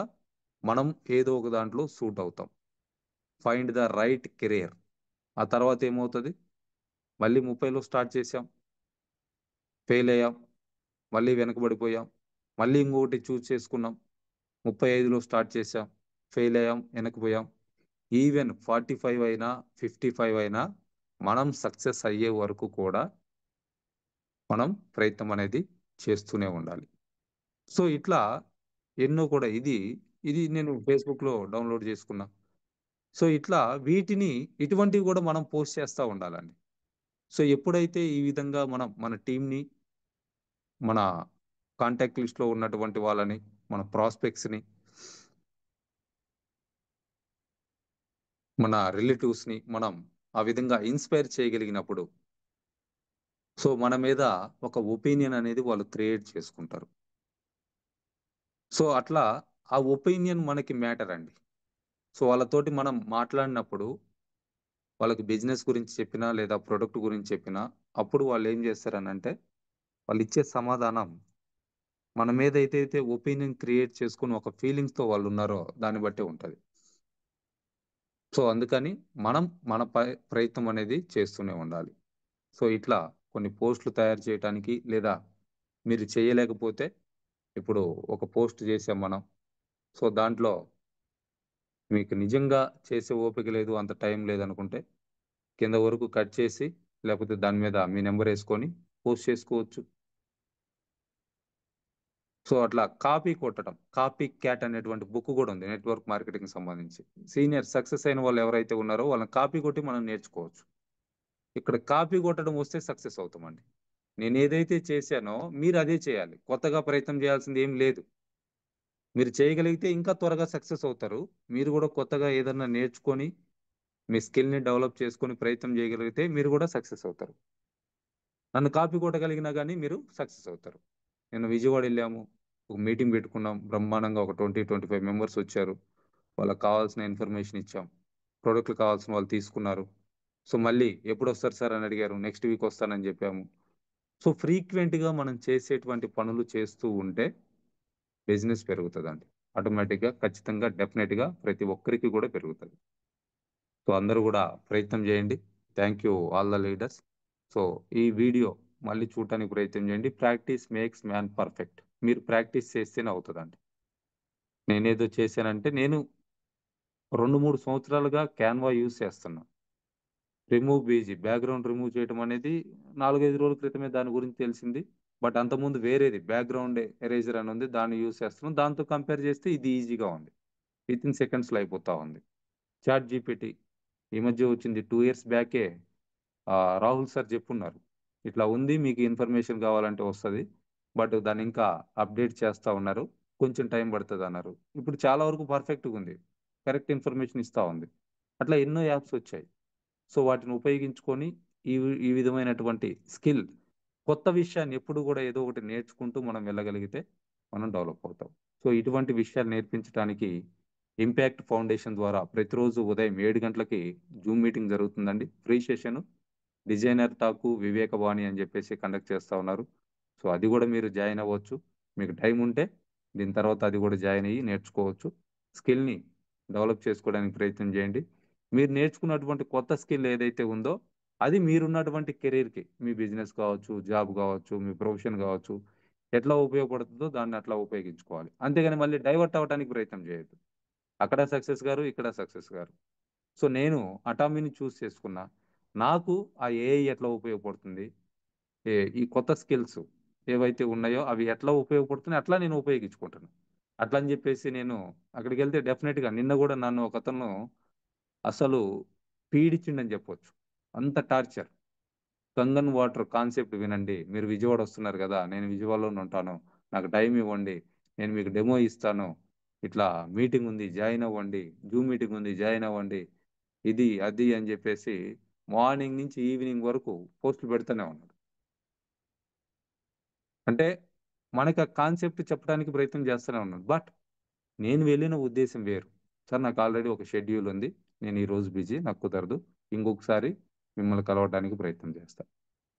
మనం ఏదో ఒక దాంట్లో సూట్ అవుతాం. Find the right career. ఆ తర్వాత ఏమవుతది? మళ్ళీ 30లో స్టార్ట్ చేశాం. ఫెయిల్ అయ్యాం. మళ్ళీ వెనకబడిపోయాం. మళ్ళీ ఇంకొకటి చూజ్ చేసుకున్నాం. 35లో స్టార్ట్ చేశాం. ఫెయిల్ అయ్యాం. వెనక్కిపోయాం. ఈవెన్ 45 అయినా, 55 అయినా మనం సక్సెస్ అయ్యే వరకు కూడా మనం ప్రయత్నం అనేది చేస్తూనే ఉండాలి. సో, ఇట్లా ఎన్నో కూడా ఇది నేను ఫేస్‌బుక్‌లో డౌన్‌లోడ్ చేసుకున్నా. సో, ఇట్లా వీటిని ఇటువంటివి కూడా మనం పోస్ట్ చేస్తా ఉండాలండి. సో, ఎప్పుడైతే ఈ విధంగా మనం మన టీమ్‌ని, మన కాంటాక్ట్ లిస్ట్‌లో ఉన్నటువంటి వాళ్ళని, మన ప్రాస్పెక్ట్స్‌ని, మన రిలేటివ్స్‌ని మనం ఆ విధంగా ఇన్‌స్పైర్ చేయగలిగినప్పుడు, సో, మన మీద ఒక ఒపీనియన్ అనేది వాళ్ళు క్రియేట్ చేసుకుంటారు. సో, అట్లా ఆ ఒపీనియన్ మనకి మ్యాటర్ అండి. సో, వాళ్ళతోటి మనం మాట్లాడినప్పుడు వాళ్ళకి బిజినెస్ గురించి చెప్పినా, లేదా ప్రొడక్ట్ గురించి చెప్పినా, అప్పుడు వాళ్ళేం జేస్తారనంటే, వాళ్ళిచ్చే సమాధానం మన మీద ఏదైతే ఒపీనియన్ క్రియేట్ చేసుకొని ఒక ఫీలింగ్స్‌తో వాళ్ళున్నారో దాన్ని బట్టే ఉంటది. సో, అందుకని మనం మన ప్రయత్నం అనేది చేస్తూనే ఉండాలి. సో, ఇట్లా కొన్ని పోస్ట్‌లు తయారు చేయటానికి లేదా మీరు చేయలేకపోతే ఇప్పుడు ఒక పోస్ట్ చేసాం మనం. సో, దాంట్లో మీకు నిజంగా చేసే ఓపిక లేదు, అంత టైం లేదనుకుంటే కింద వరకు కట్ చేసి లేకపోతే దాని మీద మీ నంబరేసుకొని పోస్ట్ చేసుకోవచ్చు. సో, అట్లా కాపీ కొట్టడం. 'కాపీ క్యాట్' అనేటువంటి బుక్ గూడా ఉంది నెట్‌వర్క్ మార్కెటింగ్‌కి సంబంధించి. సీనియర్ సక్సెస్ అయిన వాళ్ళు ఎవరైతే ఉన్నారో వాళ్ళని కాపీ కొట్టి మనం నేర్చుకోవచ్చు. ఇక్కడ కాపీ కొట్టడం వస్తే సక్సెస్ అవుతామండి. నేనేదైతే చేశానో మీరదే చేయాలి. కొత్తగా ప్రయత్నం చేయాల్సింది ఏం లేదు. మీరు చేయగలిగితే ఇంకా త్వరగా సక్సెస్ అవుతారు. మీరు గూడా కొత్తగా ఏదన్నా నేర్చుకొని, మీ స్కిల్‌ని డెవలప్ చేసుకొని ప్రయత్నం చేయగలిగితే మీరు గూడా సక్సెస్ అవుతారు. నన్ను కాపీ కొట్టగలిగినా గాని మీరు సక్సెస్ అవుతారు. నిన్న విజయవాడ ఎళ్ళాము. ఒక మీటింగ్ పెట్టుకున్నాం. బ్రహ్మాండంగా ఒక 20, 25 మెంబర్స్ వచ్చారు. వాళ్ళకి కావాల్సిన ఇన్ఫర్మేషన్ ఇచ్చాం. ప్రొడక్ట్‌లు కావాల్సిన వాళ్ళు తీసుకున్నారు. సో, మళ్ళీ ఎప్పుడొస్తారు సార్ అని అడిగారు. నెక్స్ట్ వీక్ వస్తానని జెప్పాము. సో, ఫ్రీక్వెంట్‌గా మనం చేసేటువంటి పనులు చేస్తూ ఉంటే బిజినెస్ పెరుగుతదండి. ఆటోమేటిక్‌గా ఖచ్చితంగా డెఫినెట్‌గా ప్రతి ఒక్కరికి గూడా పెరుగుతది. సో, అందరూ గూడా ప్రయత్నం జేయండి. Thank you all the leaders. So, ఈ వీడియో మళ్ళీ చూడటానికి ప్రయత్నం చేయండి. Practice makes man perfect. మీరు ప్రాక్టీస్ చేస్తేనే అవుతదండి. నేనేదో చేశానంటే నేను 2, 3 సంవత్సరాలుగా క్యాన్వా యూజ్ చేస్తున్నా. బ్యాక్‌గ్రౌండ్ రిమూవ్ చేయటం అనేది 4, 5 రోజుల క్రితమే దాని గురించి తెలిసింది. బట్ అంతకుముందు వేరేది బ్యాక్‌గ్రౌండ్ ఎరేజర్ అని ఉంది. దాన్ని యూజ్ చేస్తున్నాం. దాంతో కంపేర్ చేస్తే ఇది ఈజీగా ఉంది. వితిన్ సెకండ్స్‌లో అయిపోతా ఉంది. చాట్ జీపీటీ ఈ మధ్య వచ్చింది. 2 ఇయర్స్ బ్యాకే రాహుల్ సార్ చెప్పున్నారు. ఇట్లా ఉంది మీకు ఇన్ఫర్మేషన్ కావాలంటే వస్తది. బట్ దాన్ని ఇంకా అప్‌డేట్ చేస్తా ఉన్నారు. కొంచెం టైం పడతదన్నారు. ఇప్పుడు చాలా వరకు పర్ఫెక్ట్‌గుంది. కరెక్ట్ ఇన్ఫర్మేషన్ ఇస్తా ఉంది. అట్లా ఎన్నో యాప్స్ వచ్చాయి. సో, వాటిని ఉపయోగించుకొని ఈ విధమైనటువంటి కొత్త విషయాన్ని ఎప్పుడు గూడా ఏదో ఒకటి నేర్చుకుంటూ మనం వెళ్ళగలిగితే మనం డెవలప్ అవుతాం. సో, ఇటువంటి విషయాలు నేర్పించటానికి ఇంపాక్ట్ ఫౌండేషన్ ద్వారా ప్రతిరోజు ఉదయం 7 గంటలకి జూమ్ మీటింగ్ జరుగుతుందండి. Free session. Designer talk, Vivekavani అని జెప్పేసి కండక్ట్ చేస్తా ఉన్నారు. సో, అది గూడా మీరు జాయిన్ అవ్వచ్చు. మీకు టైం ఉంటే దీని తర్వాత అది గూడా జాయిన్ అయ్యి నేర్చుకోవచ్చు. స్కిల్‌ని డెవలప్ చేసుకోవడానికి ప్రయత్నం జేయండి. మీరు నేర్చుకున్నటువంటి కొత్త స్కిల్ ఏదైతే ఉందో, అది మీరున్నటువంటి కెరియర్‌కి మీ బిజినెస్ కావచ్చు, జాబ్ గావచ్చు, మీ ప్రొఫెషన్ గావచ్చు, ఎట్లా ఉపయోగపడుతుందో దాన్ని అట్లా ఉపయోగించుకోవాలి. అంతేగాని మళ్ళీ డైవర్ట్ అవ్వటానికి ప్రయత్నం జేయొద్దు. అక్కడ సక్సెస్ గారు, ఇక్కడ సక్సెస్ గారు. సో, నేను అటామీని చూజ్ చేసుకున్నా. నాకు ఆ ఏఐ ఎట్లా ఉపయోగపడుతుంది? ఈ కొత్త స్కిల్స్ ఏవైతే ఉన్నాయో అవి ఎట్లా ఉపయోగపడుతున్నాయి, అట్లా నేను ఉపయోగించుకుంటున్నా. అట్లా అని జెప్పేసి నేను అక్కడికెళ్తే డెఫినెట్‌గా నిన్న గూడా నన్ను ఒకతను అసలు పీడిచ్చిండని జెప్పొచ్చు. అంత టార్చర్. 'గంగన్ వాటర్' కాన్సెప్ట్ వినండి. మీరు విజయవాడ వస్తున్నారు గదా! నేను విజయవాడలోనే ఉంటాను. నాకు టైమ్ ఇవ్వండి. నేను మీకు డెమో ఇస్తాను. ఇట్లా మీటింగ్ ఉంది జాయిన్ అవ్వండి. జూమ్ మీటింగ్ ఉంది జాయిన్ అవ్వండి. ఇది, అది అని జెప్పేసి మార్నింగ్ నుంచి ఈవినింగ్ వరకు పోస్ట్‌లు పెడుతూనే ఉన్నాడు. అంటే మనకు ఆ కాన్సెప్ట్ చెప్పడానికి ప్రయత్నం చేస్తూనే ఉన్నాను. బట్ నేను వెళ్ళిన ఉద్దేశ్యం వేరు. సార్ నాకు ఆల్రెడీ ఒక షెడ్యూల్ ఉంది. నేను ఈరోజు బిజీ. నాకు కుదరదు. ఇంకొకసారి మిమ్మల్ని కలవడానికి ప్రయత్నం చేస్తా.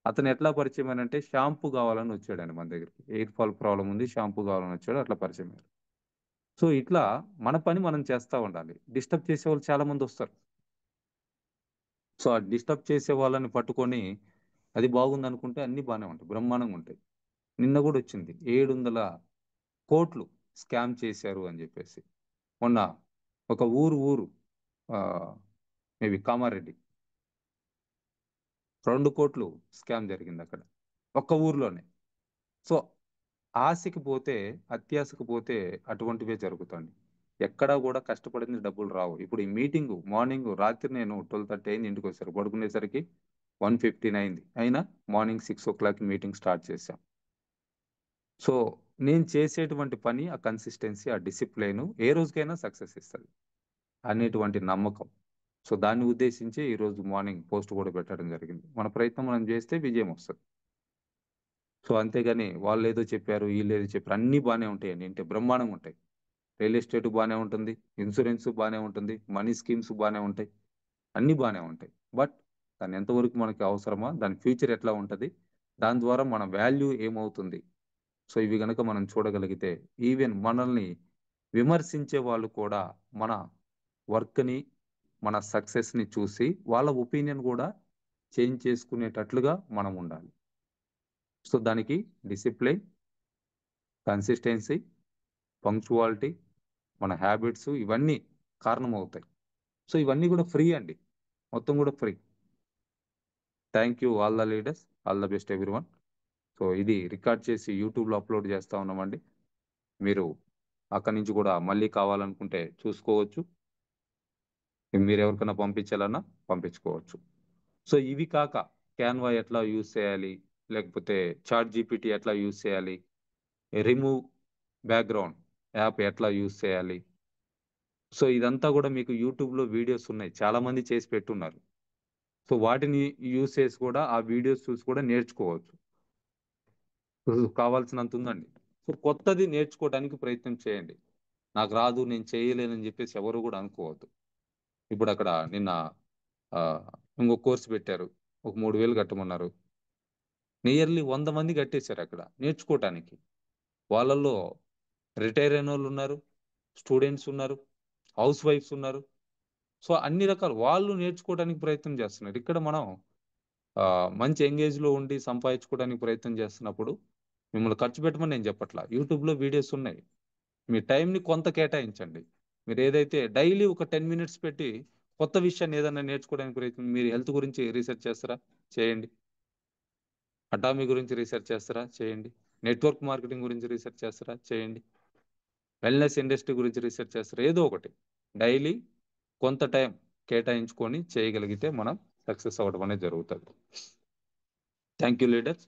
అతను ఎట్లా పరిచయం అనంటే షాంపూ కావాలని వచ్చాడండి మన దగ్గరికి. హెయిర్ ఫాల్ ప్రాబ్లమ్ ఉంది. షాంపూ కావాలని వచ్చాడు. అట్లా పరిచయం అయ్యారు. సో, ఇట్లా మన పని మనం చేస్తా ఉండాలి. డిస్టర్బ్ చేసేవాళ్ళు చాలా మందొస్తారు. సో, ఆ డిస్టర్బ్ చేసే వాళ్ళని పట్టుకొని అది బాగుందనుకుంటే అన్నీ బానే ఉంటాయి. బ్రహ్మాండంగా ఉంటాయి. నిన్న గూడా వచ్చింది. 700,00,00,000 స్కామ్ చేశారు అని జెప్పేసి. మొన్న ఒక ఊరు ఆహ్, మేబీ కామారెడ్డి 2,00,00,000 స్కామ్ జరిగిందక్కడ. ఒక్క ఊర్లోనే. సో, ఆశకి పోతే, అత్యాశకి పోతే అటువంటివే జరుగుతాయండి. ఎక్కడా గూడా కష్టపడింది డబ్బులు రావు. ఇప్పుడు ఈ మీటింగు రాత్రి నేను 12:30 అయింది ఇంటికొచ్చేసరికి. పడుకునేసరికి 1:15 అయింది. అయినా మార్నింగ్ 6:00 మీటింగ్ స్టార్ట్ చేశాం. సో, నేను చేసేటువంటి పని, ఆ కన్సిస్టెన్సీ, ఆ డిసిప్లిను ఏ రోజుకైనా సక్సెస్ ఇస్తది అనేటువంటి నమ్మకం. సో, దాన్ని ఉద్దేశించి ఈరోజు మార్నింగ్ పోస్ట్ గూడా పెట్టడం జరిగింది. మన ప్రయత్నం మనం జేస్తే విజయం వస్తది. సో, అంతేగాని వాళ్ళేదో చెప్పారు, ఈళ్ళేదో చెప్పారు అన్నీ బానే ఉంటాయండి. అంటే బ్రహ్మాండంగుంటాయి. రియల్ ఎస్టేట్ బానే ఉంటుంది. ఇన్స్యూరెన్స్ బానే ఉంటుంది. మనీ స్కీమ్స్ బానే ఉంటాయి. అన్నీ బానే ఉంటాయి. బట్ దాన్ని ఎంతవరకు మనకి అవసరమా? దాని ఫ్యూచర్ ఎట్లా ఉంటది? దాని ద్వారా మన వాల్యూ ఏమవుతుంది? సో, ఇవి గనక మనం చూడగలిగితే ఈవెన్ మనల్ని విమర్శించే వాళ్ళు కూడా మన వర్క్‌ని, మన సక్సెస్‌ని చూసి వాళ్ళ ఒపీనియన్ గూడా చేంజ్ చేసుకునేటట్లుగా మనం ఉండాలి. సో, దానికి డిసిప్లిన్, కన్సిస్టెన్సీ, పంక్చువాలిటీ, మన హాబిట్స్ ఇవన్నీ కారణమవుతాయి. సో, ఇవన్నీ గూడా ఫ్రీ అండి. మొత్తం గూడా free. Thank you all the leaders. All the best everyone. So, ఇది రికార్డ్ చేసి యూట్యూబ్‌లో అప్‌లోడ్ చేస్తా ఉన్నామండి. మీరు అక్కడి నుంచి గూడా మళ్ళీ కావాలనుకుంటే చూసుకోవచ్చు. మీరెవరికన్నా పంపించాలన్నా పంపించుకోవచ్చు. సో, ఇవి కాక క్యాన్వా ఎట్లా యూజ్ చేయాలి? లేకపోతే చాట్ జీపీటీ ఎట్లా యూజ్ చేయాలి? రిమూవ్ బ్యాక్‌గ్రౌండ్ యాప్ ఎట్లా యూజ్ చేయాలి? సో, ఇదంతా గూడా మీకు యూట్యూబ్‌లో వీడియోస్ ఉన్నాయి. చాలా మంది చేసి పెట్టున్నారు. సో, వాటిని యూజ్ చేసి కూడా ఆ వీడియోస్ చూసి కూడా నేర్చుకోవచ్చు. కావాల్సినంత ఉందండి. సో, కొత్తది నేర్చుకోవడానికి ప్రయత్నం చేయండి. నాకు రాదు, నేను చేయలేనని జెప్పేసి ఎవరు గూడా అనుకోవద్దు. ఇప్పుడక్కడ నిన్న ఆహ్, ఇంకో కోర్స్ పెట్టారు. ఒక 3,000 కట్టమన్నారు. నియర్లీ 100 మంది కట్టేసారక్కడ నేర్చుకోటానికి. వాళ్ళల్లో రిటైర్ అయినోళ్ళున్నారు, స్టూడెంట్స్ ఉన్నారు, హౌస్ వైఫ్స్ ఉన్నారు. సో, అన్ని రకాలు వాళ్ళు నేర్చుకోవడానికి ప్రయత్నం చేస్తున్నారు. ఇక్కడ మనం మంచి ఎంగేజ్‌లో ఉండి సంపాదించుకోవడానికి ప్రయత్నం చేస్తున్నప్పుడు మిమ్మల్ని ఖర్చు పెట్టమని నేను చెప్పట్లా. యూట్యూబ్‌లో వీడియోస్ ఉన్నాయి. మీ టైంని కొంత కేటాయించండి. మీరు ఏదైతే డైలీ ఒక 10 మినిట్స్ పెట్టి కొత్త విషయాన్ని ఏదైనా నేర్చుకోవడానికి ప్రయత్నం, మీరు హెల్త్ గురించి రీసెర్చ్ చేస్తారా? చేయండి. అటామీ గురించి రీసెర్చ్ చేస్తారా? చేయండి. నెట్వర్క్ మార్కెటింగ్ గురించి రీసెర్చ్ చేస్తారా? చేయండి. వెల్నెస్ ఇండస్ట్రీ గురించి రీసెర్చ్ చేస్తారా? ఏదో ఒకటి డైలీ కొంత టైం కేటాయించుకొని చేయగలిగితే మనం సక్సెస్ అవ్వడం అనేది జరుగుతుంది. Thank you leaders.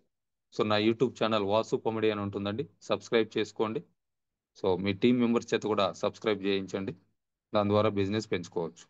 సో నా యూట్యూబ్ ఛానల్ వాసు పొమిడి అని ఉంటుందండి, సబ్స్క్రైబ్ చేసుకోండి. సో మీ టీం మెంబర్స్ చేత కూడా సబ్స్క్రైబ్ చేయించండి. దాని ద్వారా బిజినెస్ పెంచుకోవచ్చు.